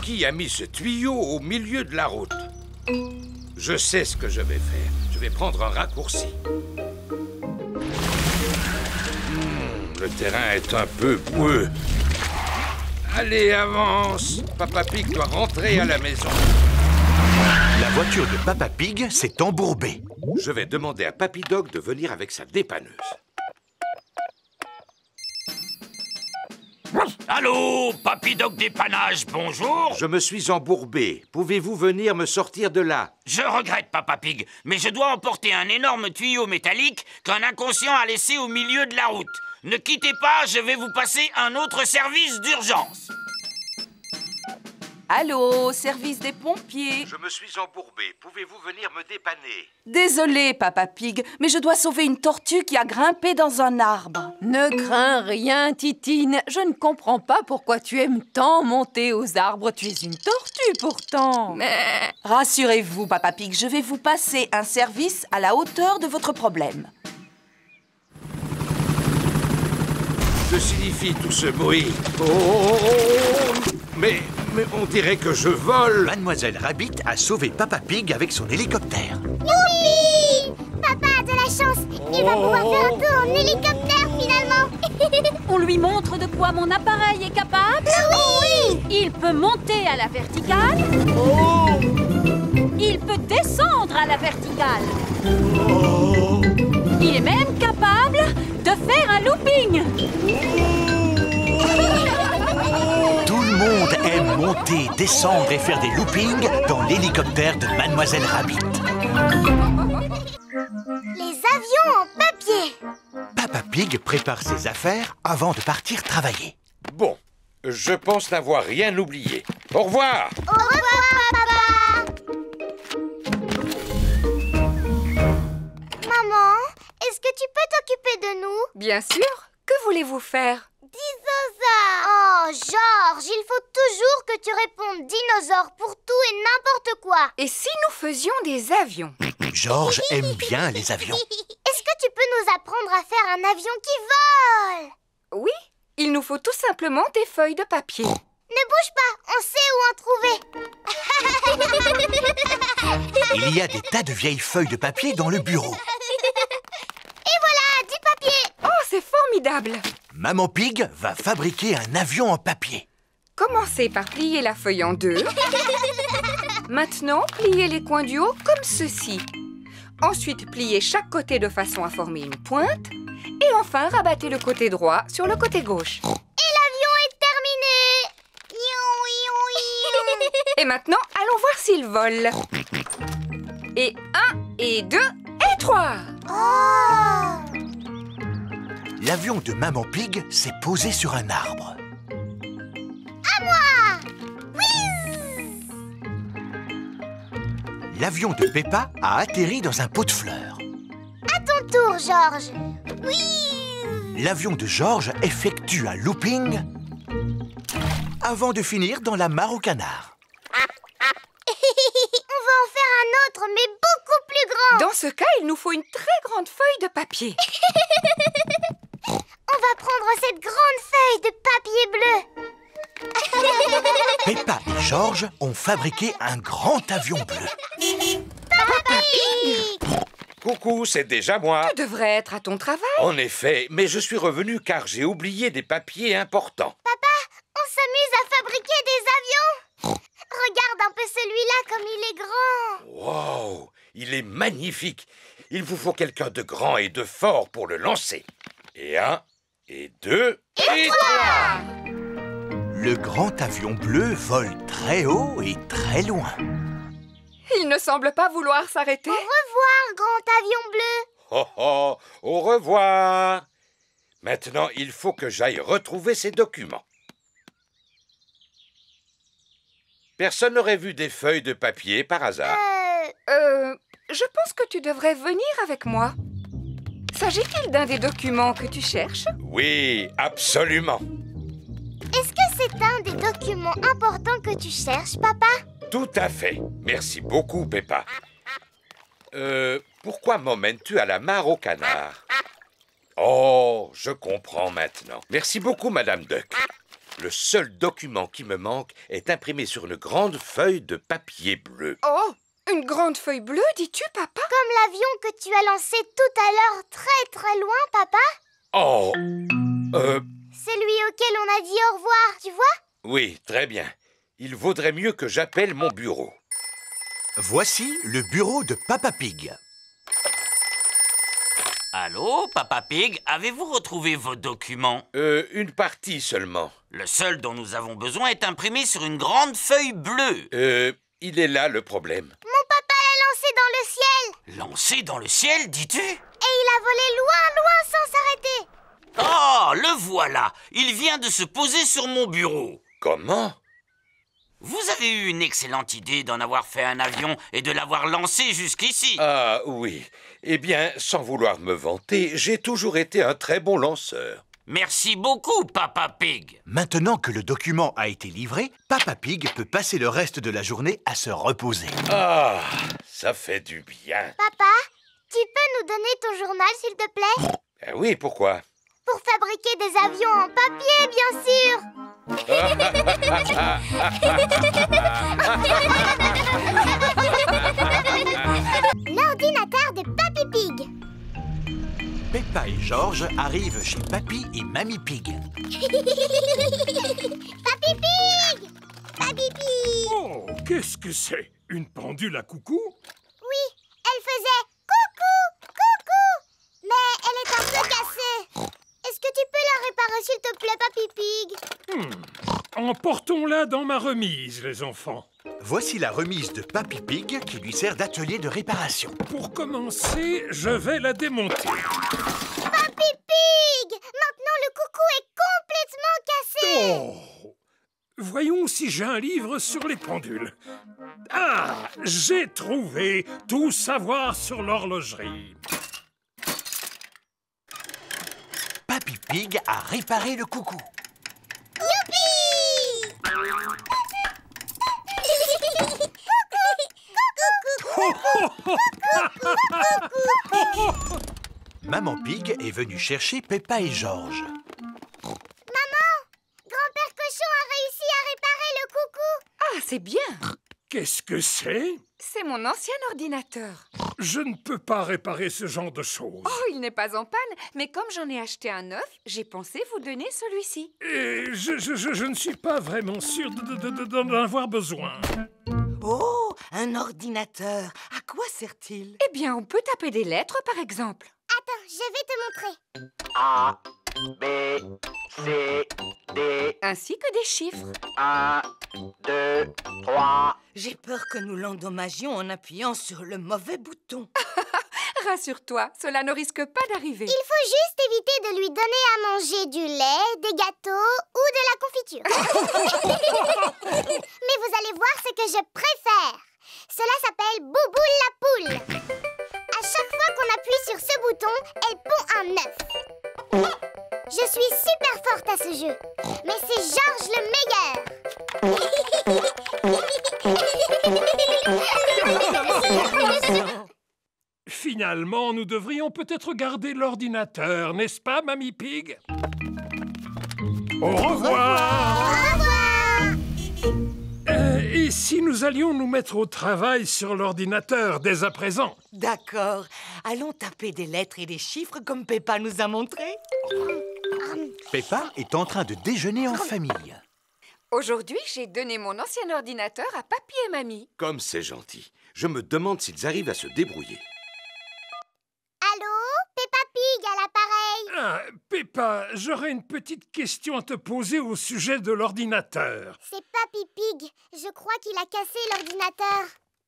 Qui a mis ce tuyau au milieu de la route? Je sais ce que je vais faire. Je vais prendre un raccourci. Le terrain est un peu boueux. Allez, avance. Papa Pig doit rentrer à la maison. La voiture de Papa Pig s'est embourbée. Je vais demander à Papy Dog de venir avec sa dépanneuse. Allô, Papy Dog dépannage, bonjour. Je me suis embourbé. Pouvez-vous venir me sortir de là? Je regrette, Papa Pig, mais je dois emporter un énorme tuyau métallique qu'un inconscient a laissé au milieu de la route. Ne quittez pas, je vais vous passer un autre service d'urgence. Allô, service des pompiers. Je me suis embourbé. Pouvez-vous venir me dépanner? Désolé, Papa Pig, mais je dois sauver une tortue qui a grimpé dans un arbre. Ne crains rien, Titine. Je ne comprends pas pourquoi tu aimes tant monter aux arbres. Tu es une tortue, pourtant. Mais... Rassurez-vous, Papa Pig, je vais vous passer un service à la hauteur de votre problème. Que signifie tout ce bruit? Oh, mais on dirait que je vole. Mademoiselle Rabbit a sauvé Papa Pig avec son hélicoptère. Youpi! Papa a de la chance. Il va pouvoir faire un tour en hélicoptère, finalement. On lui montre de quoi mon appareil est capable? Oui! Il peut monter à la verticale. Il peut descendre à la verticale. Il est même capable de faire un looping. Tout le monde aime monter, descendre et faire des loopings dans l'hélicoptère de Mademoiselle Rabbit. Les avions en papier. Papa Pig prépare ses affaires avant de partir travailler. Bon, je pense n'avoir rien oublié. Au revoir. Au revoir, papa. Maman, est-ce que tu peux t'occuper de nous? Bien sûr. Que voulez-vous faire? Dinosaure. Oh, Georges, il faut toujours que tu répondes dinosaure pour tout et n'importe quoi. Et si nous faisions des avions? Georges aime bien les avions. Est-ce que tu peux nous apprendre à faire un avion qui vole? Oui, il nous faut tout simplement des feuilles de papier. Ne bouge pas, on sait où en trouver. Il y a des tas de vieilles feuilles de papier dans le bureau. Et voilà, du papier. Oh, c'est formidable. Maman Pig va fabriquer un avion en papier. Commencez par plier la feuille en deux. Maintenant, pliez les coins du haut comme ceci. Ensuite, pliez chaque côté de façon à former une pointe. Et enfin, rabattez le côté droit sur le côté gauche. Et l'avion est terminé. Et maintenant, allons voir s'il vole. Et 1, et 2, et 3. Oh! L'avion de Maman Pig s'est posé sur un arbre. À moi! L'avion de Peppa a atterri dans un pot de fleurs. À ton tour, Georges. L'avion de Georges effectue un looping avant de finir dans la mare au canard. On va en faire un autre, mais beaucoup plus grand. Dans ce cas, il nous faut une très grande feuille de papier. On va prendre cette grande feuille de papier bleu. Peppa et Georges ont fabriqué un grand avion bleu. Papa Pig! Coucou, c'est déjà moi. Tu devrais être à ton travail. En effet, mais je suis revenu car j'ai oublié des papiers importants. Papa, on s'amuse à fabriquer des avions. Regarde un peu celui-là comme il est grand. Wow, il est magnifique. Il vous faut quelqu'un de grand et de fort pour le lancer. Et 1, et 2, et 3. Le grand avion bleu vole très haut et très loin. Il ne semble pas vouloir s'arrêter. Au revoir, grand avion bleu. Oh oh, au revoir. Maintenant, il faut que j'aille retrouver ces documents. Personne n'aurait vu des feuilles de papier par hasard? Je pense que tu devrais venir avec moi. S'agit-il d'un des documents que tu cherches? Oui, absolument. Est-ce que c'est un des documents importants que tu cherches, papa? Tout à fait. Merci beaucoup, Peppa. Pourquoi m'emmènes-tu à la mare au canard? Oh, je comprends maintenant. Merci beaucoup, Madame Duck. Le seul document qui me manque est imprimé sur une grande feuille de papier bleu. Oh, Une grande feuille bleue, dis-tu, papa? Comme l'avion que tu as lancé tout à l'heure très très loin, papa? Oh, Celui auquel on a dit au revoir, tu vois? oui, très bien. Il vaudrait mieux que j'appelle mon bureau. Voici le bureau de Papa Pig. Allô, Papa Pig, avez-vous retrouvé vos documents? Une partie seulement. Le seul dont nous avons besoin est imprimé sur une grande feuille bleue. Il est là le problème. Mon papa l'a lancé dans le ciel. Lancé dans le ciel, dis-tu? Et il a volé loin, loin sans s'arrêter. Oh, le voilà! Il vient de se poser sur mon bureau. Comment? Vous avez eu une excellente idée d'en avoir fait un avion et de l'avoir lancé jusqu'ici. Ah oui. Eh bien, sans vouloir me vanter, j'ai toujours été un très bon lanceur. Merci beaucoup, Papa Pig. Maintenant que le document a été livré, Papa Pig peut passer le reste de la journée à se reposer. Ah, ça fait du bien. Papa, tu peux nous donner ton journal, s'il te plaît? Oui, pourquoi? Pour fabriquer des avions en papier, bien sûr. L'ordinateur de Papy Pig. Peppa et George arrivent chez Papy et Mamie Pig. Papy Pig! Papy Pig! Oh, qu'est-ce que c'est? Une pendule à coucou? Oui, elle faisait coucou, coucou. Mais elle est un peu cassée. Est-ce que tu peux la réparer, s'il te plaît, Papy Pig? Emportons-la dans ma remise, les enfants. Voici la remise de Papy Pig qui lui sert d'atelier de réparation. Pour commencer, je vais la démonter. Papy Pig! Maintenant, le coucou est complètement cassé. Oh! Voyons si j'ai un livre sur les pendules. Ah! J'ai trouvé Tout savoir sur l'horlogerie. Papy Pig a réparé le coucou. Youpi! Maman Pig est venue chercher Peppa et George. Maman, grand-père Cochon a réussi à réparer le coucou. Ah, c'est bien. Qu'est-ce que c'est? C'est mon ancien ordinateur. Je ne peux pas réparer ce genre de choses. Oh, il n'est pas en panne, mais comme j'en ai acheté un neuf, j'ai pensé vous donner celui-ci. Et je ne suis pas vraiment sûr d'en avoir besoin. Oh, un ordinateur. À quoi sert-il? Eh bien, on peut taper des lettres, par exemple. Attends, je vais te montrer. A, B, C, D. Ainsi que des chiffres. 1, 2, 3. J'ai peur que nous l'endommagions en appuyant sur le mauvais bouton. Rassure-toi, cela ne risque pas d'arriver. Il faut juste éviter de lui donner à manger du lait, des gâteaux ou de la confiture. Mais vous allez voir ce que je préfère. Cela s'appelle Bouboule la poule. À chaque fois qu'on appuie sur ce bouton, elle pond un œuf. Je suis super forte à ce jeu. Mais c'est George le meilleur. Finalement, nous devrions peut-être garder l'ordinateur, n'est-ce pas, Mamie Pig? Au revoir! Au revoir! Et si nous allions nous mettre au travail sur l'ordinateur dès à présent? D'accord. Allons taper des lettres et des chiffres comme Peppa nous a montré. Peppa est en train de déjeuner en famille. Aujourd'hui, j'ai donné mon ancien ordinateur à Papy et Mamie. Comme c'est gentil. Je me demande s'ils arrivent à se débrouiller. Allô? Peppa Pig à l'appareil. Ah, Peppa, j'aurais une petite question à te poser au sujet de l'ordinateur. C'est Papy Pig. Je crois qu'il a cassé l'ordinateur.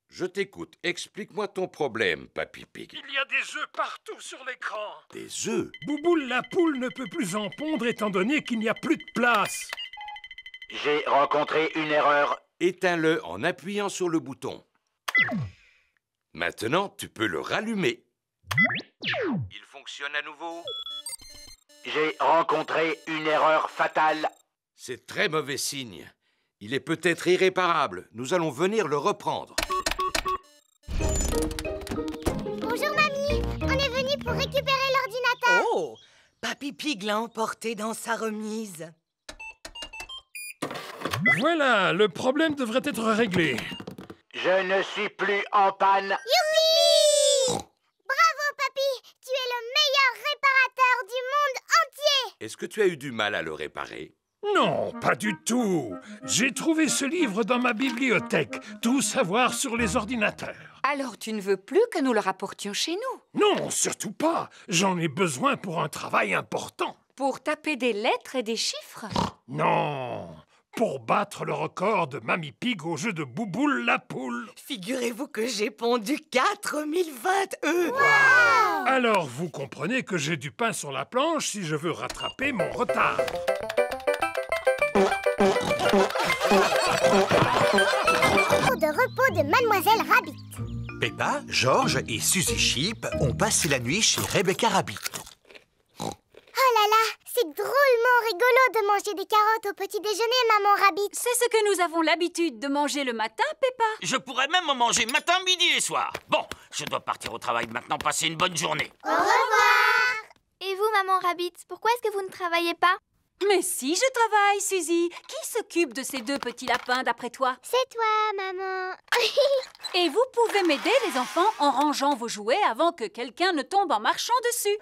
Je t'écoute. Explique-moi ton problème, Papy Pig. Il y a des œufs partout sur l'écran. Des œufs? Bouboule la poule ne peut plus en pondre étant donné qu'il n'y a plus de place. J'ai rencontré une erreur. Éteins-le en appuyant sur le bouton. Maintenant, tu peux le rallumer. Il fonctionne à nouveau. J'ai rencontré une erreur fatale. C'est très mauvais signe. Il est peut-être irréparable. Nous allons venir le reprendre. Bonjour, Mamie. On est venu pour récupérer l'ordinateur. Oh! Papy Pig l'a emporté dans sa remise. Voilà, le problème devrait être réglé. Je ne suis plus en panne. Youpi! Bravo, papy! Tu es le meilleur réparateur du monde entier! Est-ce que tu as eu du mal à le réparer? Non, pas du tout. J'ai trouvé ce livre dans ma bibliothèque. Tout savoir sur les ordinateurs. Alors tu ne veux plus que nous le rapportions chez nous? Non, surtout pas. J'en ai besoin pour un travail important. Pour taper des lettres et des chiffres? Non, pour battre le record de Mamie Pig au jeu de Bouboule la poule. Figurez-vous que j'ai pondu 4020 œufs. Wow! Alors vous comprenez que j'ai du pain sur la planche si je veux rattraper mon retard. Jour de repos de Mademoiselle Rabbit. Peppa, George et Suzy Sheep ont passé la nuit chez Rebecca Rabbit. Oh là là, c'est drôlement rigolo de manger des carottes au petit déjeuner, Maman Rabbit. C'est ce que nous avons l'habitude de manger le matin, Peppa. Je pourrais même en manger matin, midi et soir. Bon, je dois partir au travail maintenant, passer une bonne journée. Au revoir. Et vous, Maman Rabbit, pourquoi est-ce que vous ne travaillez pas? Mais si, je travaille, Suzy. Qui s'occupe de ces deux petits lapins, d'après toi? C'est toi, Maman. Et vous pouvez m'aider, les enfants, en rangeant vos jouets avant que quelqu'un ne tombe en marchant dessus.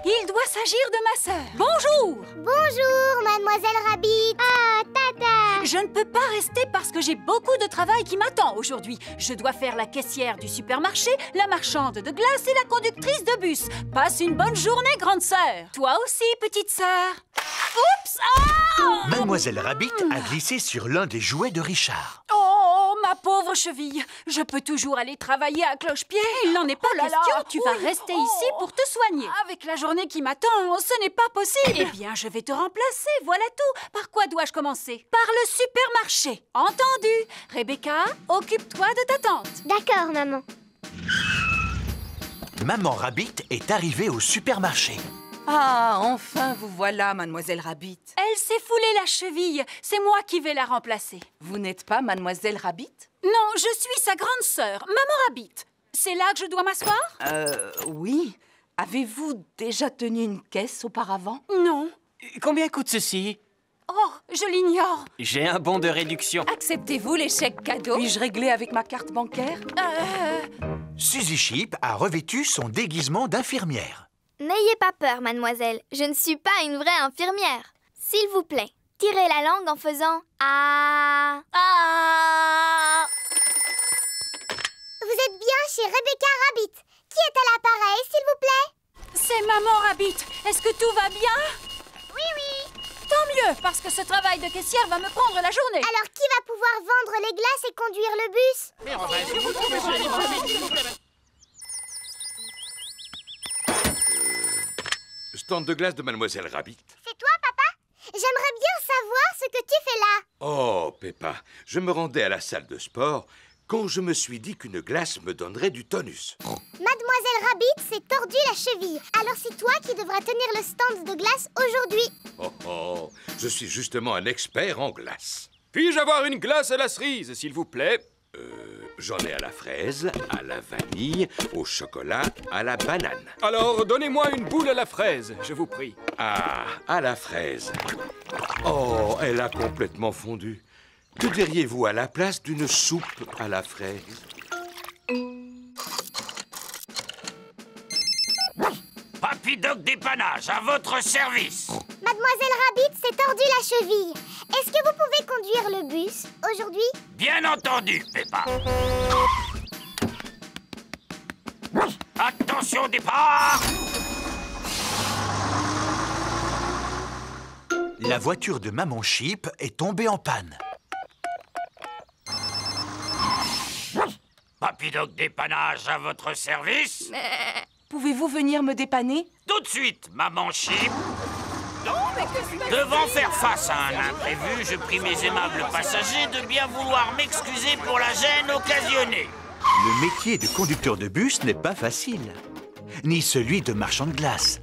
Il doit s'agir de ma sœur. Bonjour! Bonjour, Mademoiselle Rabbit. Ah, tata. Je ne peux pas rester parce que j'ai beaucoup de travail qui m'attend aujourd'hui. Je dois faire la caissière du supermarché, la marchande de glace et la conductrice de bus. Passe une bonne journée, grande sœur. Toi aussi, petite sœur. Oups! Ah! Mademoiselle Rabbit a glissé sur l'un des jouets de Richard. Oh, ma pauvre cheville. Je peux toujours aller travailler à cloche-pied. Il n'en est pas question. Tu vas rester ici pour te soigner. Avec la journée qui m'attend, ce n'est pas possible. Eh bien, je vais te remplacer. Voilà tout. Par quoi dois-je commencer? Par le supermarché. Entendu. Rebecca, occupe-toi de ta tante. D'accord, Maman. Maman Rabbit est arrivée au supermarché. Ah, enfin vous voilà, Mademoiselle Rabbit. Elle s'est foulée la cheville. C'est moi qui vais la remplacer. Vous n'êtes pas Mademoiselle Rabbit? Non, je suis sa grande sœur, Maman Rabbit. C'est là que je dois m'asseoir? Oui. Avez-vous déjà tenu une caisse auparavant? Non. Combien coûte ceci? Oh, je l'ignore. J'ai un bon de réduction. Acceptez-vous les chèques cadeaux? Puis-je régler avec ma carte bancaire? Suzy Sheep a revêtu son déguisement d'infirmière. N'ayez pas peur, mademoiselle. Je ne suis pas une vraie infirmière. S'il vous plaît, tirez la langue en faisant « Ah ». Ah. Vous êtes bien chez Rebecca Rabbit. Qui est à l'appareil, s'il vous plaît? C'est Maman Rabbit. Est-ce que tout va bien? Oui, oui. Tant mieux, parce que ce travail de caissière va me prendre la journée. Alors, qui va pouvoir vendre les glaces et conduire le bus? Stand de glace de Mademoiselle Rabbit. C'est toi, papa? J'aimerais bien savoir ce que tu fais là. Oh, Peppa, je me rendais à la salle de sport quand je me suis dit qu'une glace me donnerait du tonus. Mademoiselle Rabbit s'est tordu la cheville. Alors c'est toi qui devras tenir le stand de glace aujourd'hui. Oh, je suis justement un expert en glace. Puis-je avoir une glace à la cerise, s'il vous plaît? J'en ai à la fraise, à la vanille, au chocolat, à la banane. Alors, donnez-moi une boule à la fraise, je vous prie. Ah, à la fraise. Oh, elle a complètement fondu. Que diriez-vous à la place d'une soupe à la fraise? Papy Doc dépannage, à votre service. Mademoiselle Rabbit s'est tordu la cheville. Est-ce que vous pouvez conduire le bus aujourd'hui? Bien entendu, Peppa. Attention, départ! La voiture de Maman Sheep est tombée en panne. Papy Doc dépannage, à votre service. Pouvez-vous venir me dépanner? Tout de suite, Maman Sheep. Devant faire face à un imprévu, je prie mes aimables passagers de bien vouloir m'excuser pour la gêne occasionnée. Le métier de conducteur de bus n'est pas facile, ni celui de marchand de glace.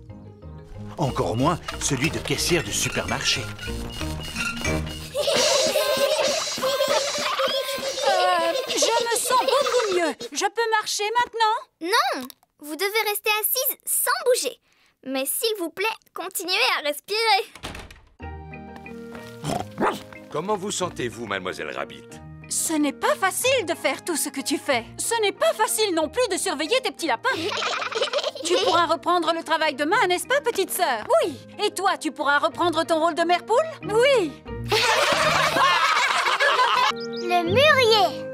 Encore moins celui de caissière de supermarché. Je me sens beaucoup mieux. Je peux marcher maintenant? Non, vous devez rester assise sans bouger. Mais s'il vous plaît, continuez à respirer. Comment vous sentez-vous, Mademoiselle Rabbit? Ce n'est pas facile de faire tout ce que tu fais. Ce n'est pas facile non plus de surveiller tes petits lapins. Tu pourras reprendre le travail demain, n'est-ce pas, petite sœur? Oui. Et toi, tu pourras reprendre ton rôle de mère poule? Oui. Le mûrier.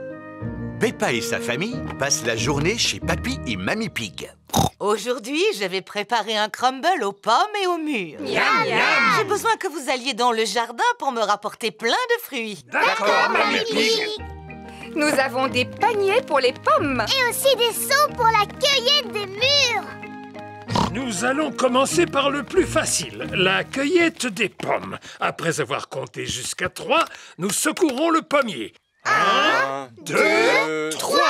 Peppa et sa famille passent la journée chez Papy et Mamie Pig. Aujourd'hui, je vais préparer un crumble aux pommes et aux mûres. Miam, miam. J'ai besoin que vous alliez dans le jardin pour me rapporter plein de fruits. D'accord, Mamie Pig. Nous avons des paniers pour les pommes. Et aussi des seaux pour la cueillette des mûres. Nous allons commencer par le plus facile, la cueillette des pommes. Après avoir compté jusqu'à 3, nous secourons le pommier. 1, 2, 3.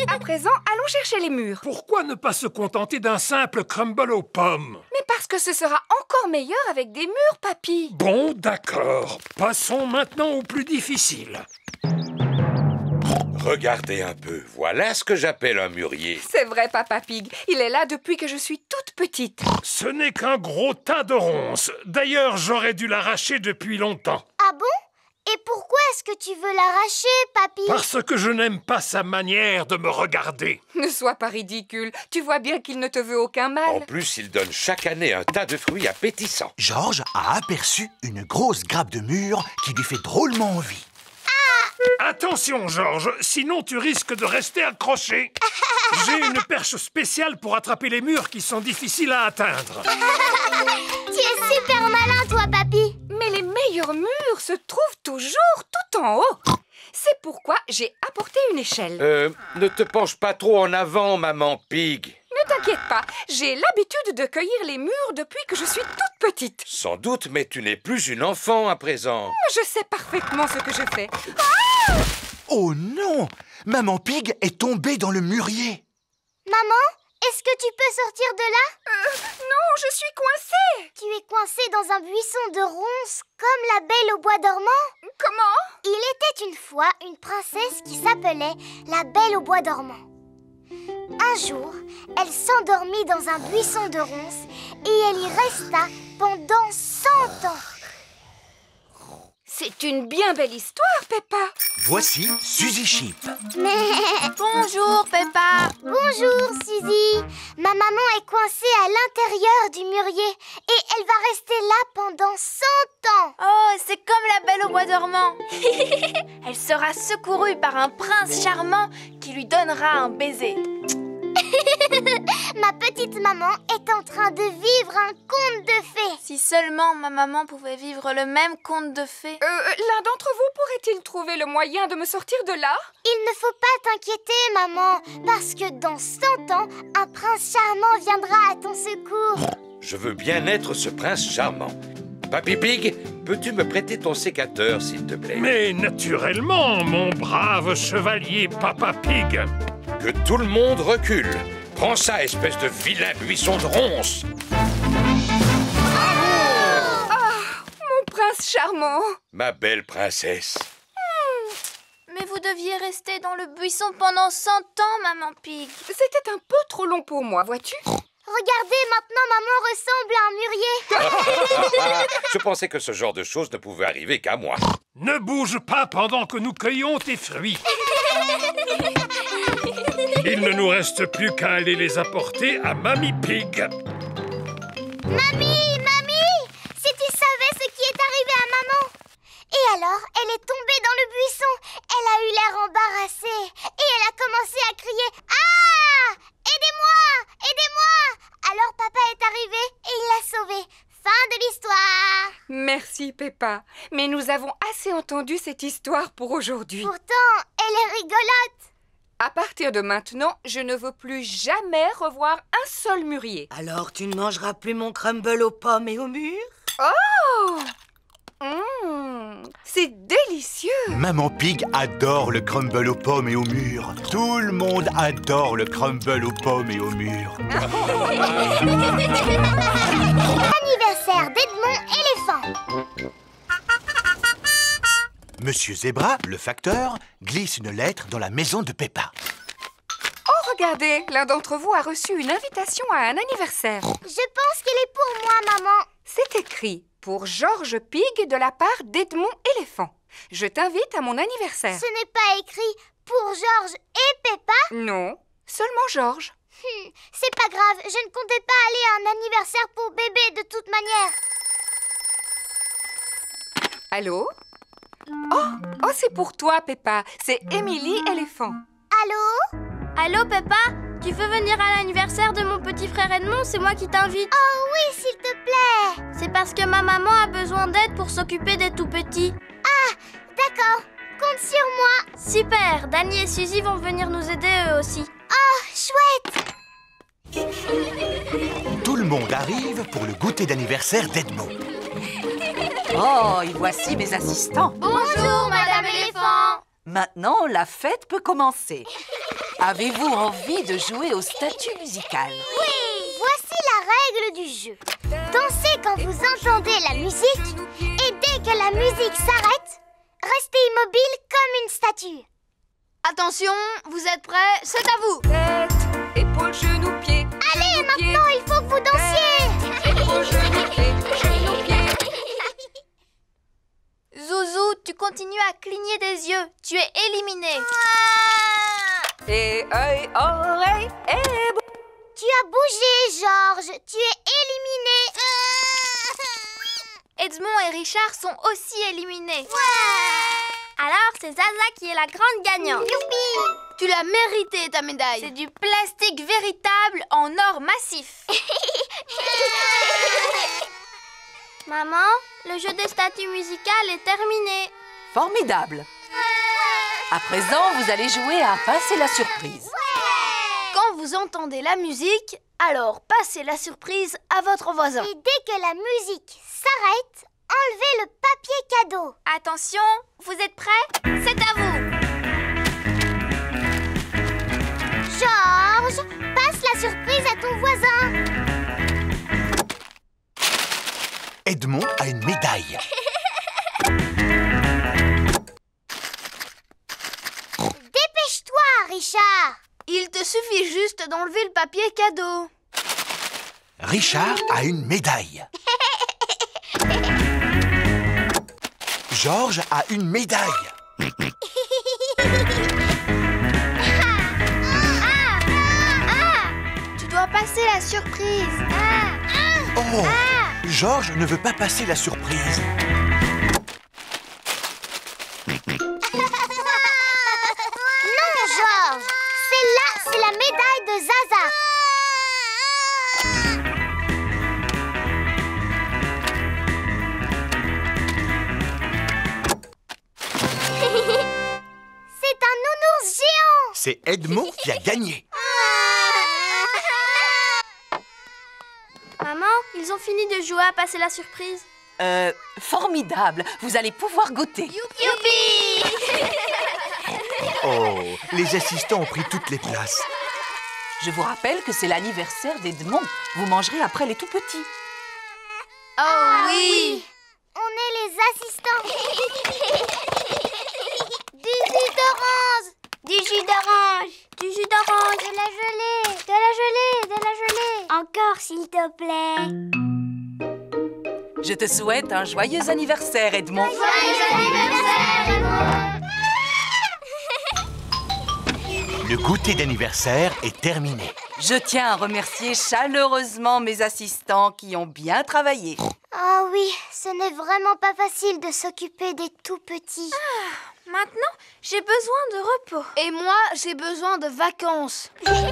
À présent, allons chercher les mûres. Pourquoi ne pas se contenter d'un simple crumble aux pommes? Mais parce que ce sera encore meilleur avec des mûres, papy. Bon, d'accord. Passons maintenant au plus difficile. Regardez un peu, voilà ce que j'appelle un mûrier. C'est vrai, Papa Pig. Il est là depuis que je suis toute petite. Ce n'est qu'un gros tas de ronces. D'ailleurs, j'aurais dû l'arracher depuis longtemps. Ah bon? Et pourquoi est-ce que tu veux l'arracher, Papy? Parce que je n'aime pas sa manière de me regarder. Ne sois pas ridicule. Tu vois bien qu'il ne te veut aucun mal. En plus, il donne chaque année un tas de fruits appétissants. Georges a aperçu une grosse grappe de mûres qui lui fait drôlement envie. Attention, Georges, sinon tu risques de rester accroché. J'ai une perche spéciale pour attraper les mûres qui sont difficiles à atteindre. Tu es super malin, toi, Papy. Mais les meilleures mûres se trouvent toujours tout en haut. C'est pourquoi j'ai apporté une échelle. Ne te penche pas trop en avant, Maman Pig. Ne t'inquiète pas, j'ai l'habitude de cueillir les mûres depuis que je suis toute petite. Sans doute, mais tu n'es plus une enfant à présent. Je sais parfaitement ce que je fais. Oh non! Maman Pig est tombée dans le mûrier. Maman, est-ce que tu peux sortir de là? Non, je suis coincée. Tu es coincée dans un buisson de ronces, comme la Belle au bois dormant. Comment? Il était une fois une princesse qui s'appelait la Belle au bois dormant. Un jour, elle s'endormit dans un buisson de ronces et elle y resta pendant 100 ans. C'est une bien belle histoire, Peppa. Voici Suzy Sheep. Bonjour, Peppa. Bonjour, Suzy. Ma maman est coincée à l'intérieur du mûrier et elle va rester là pendant 100 ans. Oh, c'est comme la Belle au bois dormant. Elle sera secourue par un prince charmant qui lui donnera un baiser. Ma petite maman est en train de vivre un conte de fées. Si seulement ma maman pouvait vivre le même conte de fées. L'un d'entre vous pourrait-il trouver le moyen de me sortir de là? Il ne faut pas t'inquiéter, maman, parce que dans 100 ans, un prince charmant viendra à ton secours. Je veux bien être ce prince charmant. Papy Pig, peux-tu me prêter ton sécateur, s'il te plaît? Mais naturellement, mon brave chevalier Papa Pig. Que tout le monde recule. Prends ça, espèce de vilain buisson de ronces. Mon prince charmant. Ma belle princesse. Mais vous deviez rester dans le buisson pendant 100 ans, Maman Pig. C'était un peu trop long pour moi, vois-tu? Regardez, maintenant maman ressemble à un mûrier. Je pensais que ce genre de choses ne pouvait arriver qu'à moi. Ne bouge pas pendant que nous cueillons tes fruits. Il ne nous reste plus qu'à aller les apporter à Mamie Pig. Mamie, si tu savais ce qui est arrivé à maman. Et alors, elle est tombée dans le buisson. Elle a eu l'air embarrassée. Et elle a commencé à crier « Ah! Aidez-moi! Aidez-moi » Alors papa est arrivé et il l'a sauvée. Fin de l'histoire. Merci, Peppa. Mais nous avons assez entendu cette histoire pour aujourd'hui. Pourtant, elle est rigolote. À partir de maintenant, je ne veux plus jamais revoir un seul mûrier. Alors, tu ne mangeras plus mon crumble aux pommes et aux mûres? Oh! C'est délicieux! Maman Pig adore le crumble aux pommes et aux mûres. Tout le monde adore le crumble aux pommes et aux mûres. Anniversaire d'Edmond éléphant. Monsieur Zebra, le facteur, glisse une lettre dans la maison de Peppa. Oh, regardez, l'un d'entre vous a reçu une invitation à un anniversaire. Je pense qu'elle est pour moi, maman. C'est écrit Pour Georges Pig de la part d'Edmond Éléphant. Je t'invite à mon anniversaire. Ce n'est pas écrit pour Georges et Peppa? Non, seulement Georges. C'est pas grave, je ne comptais pas aller à un anniversaire pour bébé de toute manière. Allô? Oh, c'est pour toi, Peppa. C'est Émilie Éléphant. Allô? Allô, Peppa? Tu veux venir à l'anniversaire de mon petit frère Edmond? C'est moi qui t'invite. Oh oui, s'il te plaît. C'est parce que ma maman a besoin d'aide pour s'occuper des tout-petits. Ah, d'accord. Compte sur moi. Super. Danny et Suzy vont venir nous aider eux aussi. Oh, chouette. Tout le monde arrive pour le goûter d'anniversaire d'Edmond. Oh, et voici mes assistants. Bonjour, Madame Éléphant. Maintenant, la fête peut commencer. Avez-vous envie de jouer au statut musical? Oui, voici la règle du jeu. Dansez quand vous entendez la musique et dès que la musique s'arrête, restez immobile comme une statue. Attention, vous êtes prêts? C'est à vous. Tête, épaules, genoux, pieds. Allez, maintenant, il faut que vous dansiez. Épaules, genoux, pieds, genoux, pieds. Zouzou, tu continues à cligner des yeux. Tu es éliminé. Et œil, oreille, et bouche. Tu as bougé, Georges. Tu es éliminé. Edmond et Richard sont aussi éliminés. Alors, c'est Zaza qui est la grande gagnante. Youpi! Tu l'as mérité, ta médaille. C'est du plastique véritable en or massif. Maman, le jeu des statues musicales est terminé. Formidable. À présent, vous allez jouer à passer la surprise. Quand vous entendez la musique, alors passez la surprise à votre voisin. Et dès que la musique s'arrête, enlevez le papier cadeau. Attention, vous êtes prêts? C'est à vous. Georges, passe la surprise à ton voisin. Edmond a une médaille. Dépêche-toi, Richard. Il te suffit juste d'enlever le papier cadeau. Richard a une médaille. Georges a une médaille. Tu dois passer la surprise. Oh, Georges ne veut pas passer la surprise. Non, Georges. Celle-là, c'est la médaille de Zaza. C'est un nounours géant. C'est Edmond qui a gagné. Maman, ils ont fini de jouer à passer la surprise. Formidable. Vous allez pouvoir goûter. Youpi! Oh, les assistants ont pris toutes les places. Je vous rappelle que c'est l'anniversaire d'Edmond. Vous mangerez après les tout-petits. Oh oui! On est les assistants. Du jus d'orange. Du jus d'orange. Du jus d'orange. De la gelée. De la gelée. De la gelée. Encore, s'il te plaît. Je te souhaite un joyeux anniversaire, Edmond. Joyeux anniversaire, Edmond. Le goûter d'anniversaire est terminé. Je tiens à remercier chaleureusement mes assistants qui ont bien travaillé. Ah oui, ce n'est vraiment pas facile de s'occuper des tout-petits. Maintenant, j'ai besoin de repos. Et moi, j'ai besoin de vacances. Père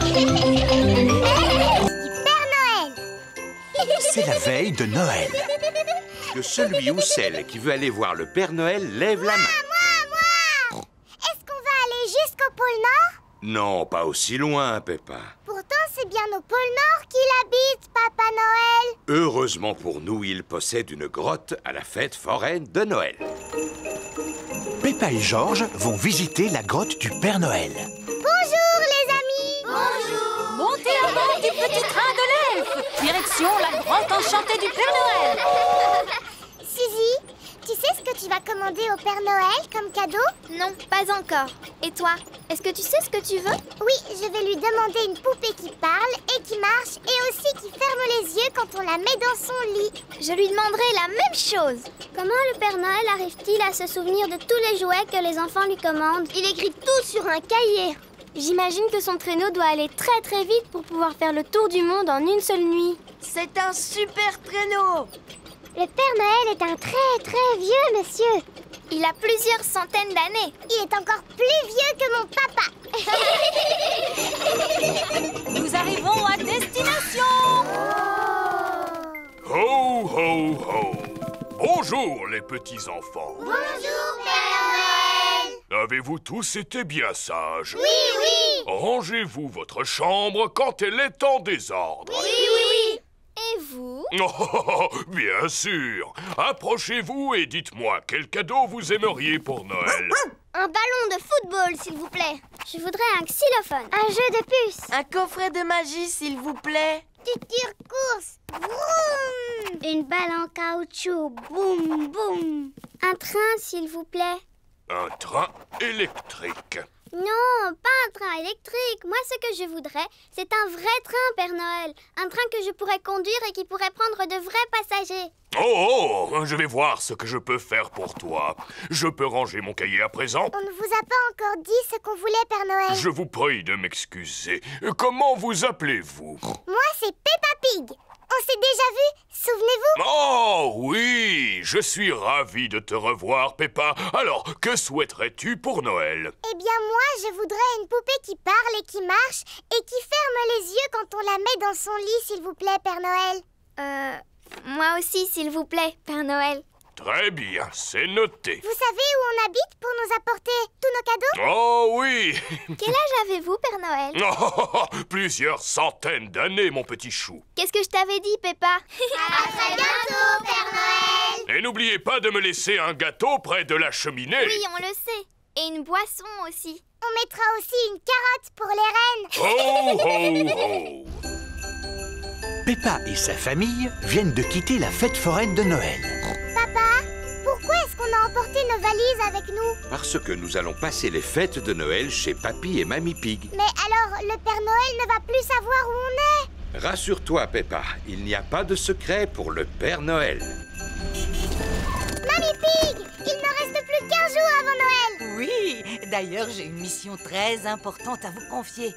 Noël. C'est la veille de Noël. Que celui ou celle qui veut aller voir le Père Noël lève la main. Moi. Est-ce qu'on va aller jusqu'au pôle Nord? Non, pas aussi loin, Peppa. Pourtant, c'est bien au pôle Nord qu'il habite, Papa Noël. Heureusement pour nous, il possède une grotte à la fête foraine de Noël. Peppa et Georges vont visiter la grotte du Père Noël. Bonjour, les amis. Bonjour. Montez à bord du petit train de l'elfe. Direction la grotte enchantée du Père Noël. Suzy, tu sais sais ce que tu vas commander au Père Noël comme cadeau? Non, pas encore. Et toi, est-ce que tu sais ce que tu veux? Oui, je vais lui demander une poupée qui parle et qui marche et aussi qui ferme les yeux quand on la met dans son lit. Je lui demanderai la même chose. Comment le Père Noël arrive-t-il à se souvenir de tous les jouets que les enfants lui commandent? Il écrit tout sur un cahier. J'imagine que son traîneau doit aller très très vite pour pouvoir faire le tour du monde en une seule nuit. C'est un super traîneau. Le Père Noël est un très très vieux monsieur. Il a plusieurs centaines d'années. Il est encore plus vieux que mon papa. Nous arrivons à destination. Ho, ho, ho! Bonjour, les petits-enfants. Bonjour, Père Noël. Avez-vous tous été bien sages? Oui, oui. Rangez-vous votre chambre quand elle est en désordre. Oui, oui, oui. Et vous? Oh, bien sûr. Approchez-vous et dites-moi quel cadeau vous aimeriez pour Noël. Un ballon de football, s'il vous plaît. Je voudrais un xylophone. Un jeu de puces. Un coffret de magie, s'il vous plaît. Du tire-course. Vroom. Une balle en caoutchouc. Boum, boum. Un train, s'il vous plaît. Un train électrique. Non, pas un train électrique. Moi, ce que je voudrais, c'est un vrai train, Père Noël. Un train que je pourrais conduire et qui pourrait prendre de vrais passagers. Oh, je vais voir ce que je peux faire pour toi. Je peux ranger mon cahier à présent? On ne vous a pas encore dit ce qu'on voulait, Père Noël. Je vous prie de m'excuser. Comment vous appelez-vous? Moi, c'est Peppa Pig. On s'est déjà vu, souvenez-vous? Oh oui, je suis ravi de te revoir, Peppa. Alors, que souhaiterais-tu pour Noël? Eh bien, moi, je voudrais une poupée qui parle et qui marche et qui ferme les yeux quand on la met dans son lit, s'il vous plaît, Père Noël. Moi aussi, s'il vous plaît, Père Noël. Très bien, c'est noté. Vous savez où on habite pour nous apporter tous nos cadeaux? Oh oui. Quel âge avez-vous, Père Noël? Oh, plusieurs centaines d'années, mon petit chou. Qu'est-ce que je t'avais dit, Peppa? À très bientôt, Père Noël. Et n'oubliez pas de me laisser un gâteau près de la cheminée. Oui, on le sait. Et une boisson aussi. On mettra aussi une carotte pour les reines. Ho, ho, ho. Peppa et sa famille viennent de quitter la fête foraine de Noël. Papa, pourquoi est-ce qu'on a emporté nos valises avec nous? Parce que nous allons passer les fêtes de Noël chez Papy et Mamie Pig. Mais alors, le Père Noël ne va plus savoir où on est. Rassure-toi, Peppa, il n'y a pas de secret pour le Père Noël. Mamie Pig, il ne reste plus qu'1 jour avant Noël. Oui, d'ailleurs, j'ai une mission très importante à vous confier.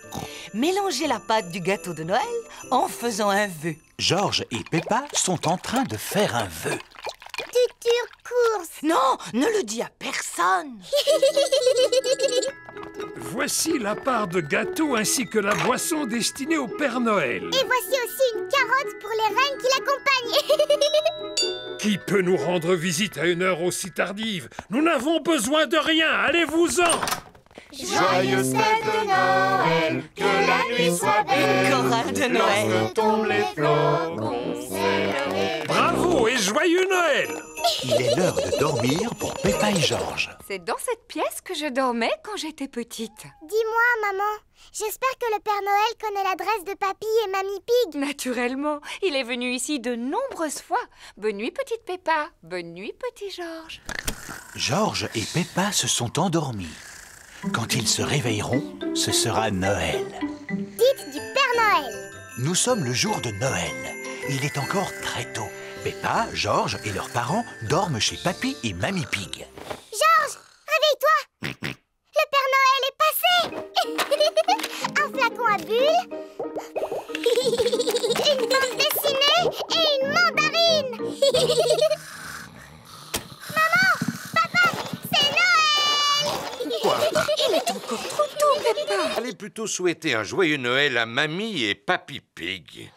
Mélangez la pâte du gâteau de Noël en faisant un vœu. Georges et Peppa sont en train de faire un vœu. Future course. Non, ne le dis à personne. Voici la part de gâteau ainsi que la boisson destinée au Père Noël. Et voici aussi une carotte pour les reines qui l'accompagnent. Qui peut nous rendre visite à une heure aussi tardive? Nous n'avons besoin de rien, allez-vous-en! Joyeuse fête de Noël, que la nuit soit belle. Chorale de Noël. Lorsque tombent les flocons, c'est le réveil. Bravo et joyeux Noël! Il est l'heure de dormir pour Peppa et Georges. C'est dans cette pièce que je dormais quand j'étais petite. Dis-moi, maman, j'espère que le Père Noël connaît l'adresse de Papy et Mamie Pig. Naturellement, il est venu ici de nombreuses fois. Bonne nuit, petite Peppa. Bonne nuit, petit Georges. Georges et Peppa se sont endormis. Quand ils se réveilleront, ce sera Noël. Dites du Père Noël. Nous sommes le jour de Noël. Il est encore très tôt. Peppa, Georges et leurs parents dorment chez Papy et Mamie Pig. Georges, réveille-toi. Le Père Noël est passé. Un flacon à bulles, une bande dessinée et une mandarine. Maman, papa, c'est Noël. Quoi? Il est encore trop tôt, Peppa. Allez plutôt souhaiter un joyeux Noël à Mamie et Papy Pig.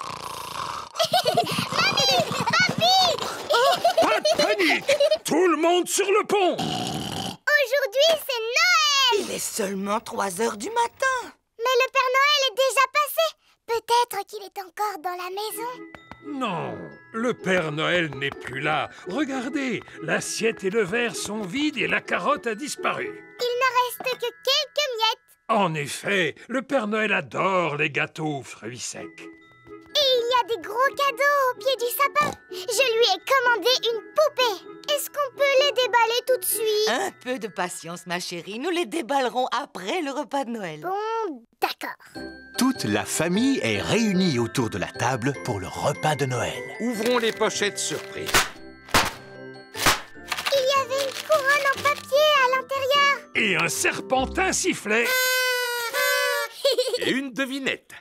Pas de panique! Tout le monde sur le pont! Aujourd'hui, c'est Noël. Il est seulement 3 heures du matin. Mais le Père Noël est déjà passé. Peut-être qu'il est encore dans la maison. Non, le Père Noël n'est plus là. Regardez, l'assiette et le verre sont vides et la carotte a disparu. Il ne reste que quelques miettes. En effet, le Père Noël adore les gâteaux aux fruits secs. Et il y a des gros cadeaux au pied du sapin. Je lui ai commandé une poupée. Est-ce qu'on peut l'aider de suite. Un peu de patience, ma chérie. Nous les déballerons après le repas de Noël. Bon, d'accord. Toute la famille est réunie autour de la table pour le repas de Noël. Ouvrons les pochettes surprises. Il y avait une couronne en papier à l'intérieur. Et un serpentin sifflet. Et une devinette.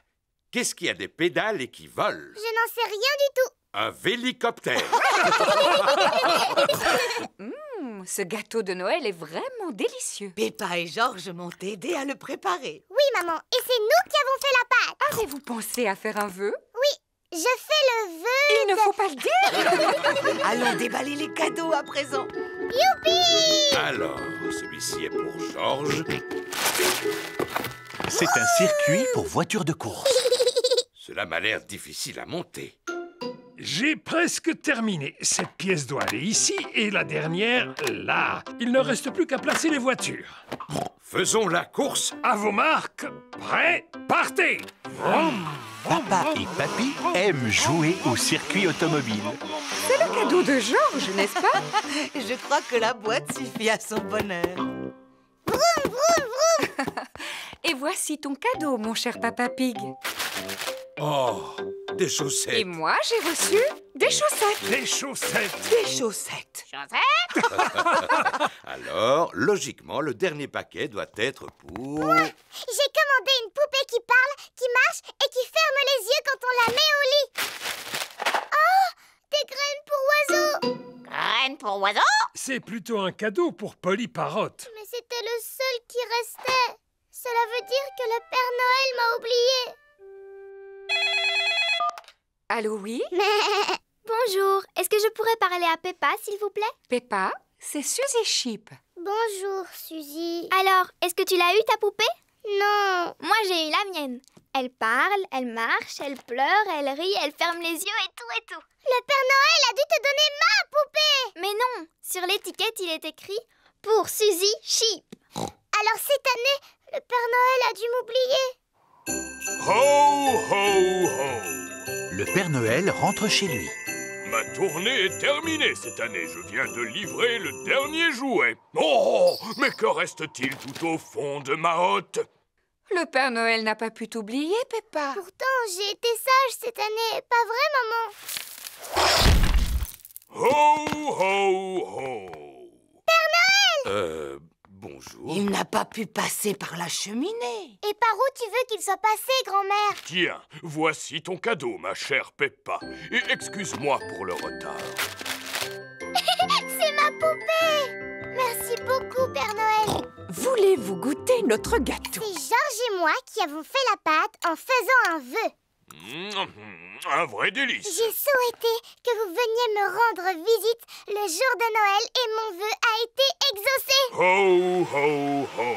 Qu'est-ce qui a des pédales et qui vole? Je n'en sais rien du tout. Un vélicoptère. Ce gâteau de Noël est vraiment délicieux. Peppa et Georges m'ont aidé à le préparer. Oui, maman, et c'est nous qui avons fait la pâte. Avez-vous pensé à faire un vœu? Oui, je fais le vœu. Il ne faut pas le dire. Allons déballer les cadeaux à présent. Youpi! Alors, celui-ci est pour Georges. C'est un circuit pour voitures de course. Cela m'a l'air difficile à monter. J'ai presque terminé. Cette pièce doit aller ici et la dernière là. Il ne reste plus qu'à placer les voitures. Faisons la course. À vos marques, prêts, partez! Papa et Papy aiment jouer au circuit automobile. C'est le cadeau de Georges, n'est-ce pas? Je crois que la boîte suffit à son bonheur. Vroom, vroom, vroom. Et voici ton cadeau, mon cher Papa Pig. Oh, des chaussettes. Et moi, j'ai reçu des chaussettes. Des chaussettes. Des chaussettes. Alors, logiquement, le dernier paquet doit être pour... J'ai commandé une poupée qui parle, qui marche et qui ferme les yeux quand on la met au lit. Oh, des graines pour oiseaux. Graines pour oiseaux? C'est plutôt un cadeau pour Polly Parrot. Mais c'était le seul qui restait. Cela veut dire que le Père Noël m'a oublié. Allô, oui? Bonjour, est-ce que je pourrais parler à Peppa, s'il vous plaît? Peppa, c'est Suzy Sheep. Bonjour, Suzy. Alors, est-ce que tu l'as eu, ta poupée? Non. Moi, j'ai eu la mienne. Elle parle, elle marche, elle pleure, elle rit, elle ferme les yeux et tout et tout. Le Père Noël a dû te donner ma poupée. Mais non, sur l'étiquette, il est écrit « Pour Suzy Sheep ». Alors cette année, le Père Noël a dû m'oublier. Ho, ho, ho! Le Père Noël rentre chez lui. Ma tournée est terminée cette année. Je viens de livrer le dernier jouet. Oh, mais que reste-t-il tout au fond de ma hotte? Le Père Noël n'a pas pu t'oublier, Peppa. Pourtant, j'ai été sage cette année. Pas vrai, maman? Ho, ho, ho! Père Noël! Bonjour. Il n'a pas pu passer par la cheminée. Et par où tu veux qu'il soit passé, grand-mère? Tiens, voici ton cadeau, ma chère Peppa. Et excuse-moi pour le retard. C'est ma poupée! Merci beaucoup, Père Noël. Voulez-vous goûter notre gâteau? C'est Georges et moi qui avons fait la pâte en faisant un vœu. Un vrai délice. J'ai souhaité que vous veniez me rendre visite le jour de Noël et mon vœu a été exaucé. Ho, ho, ho!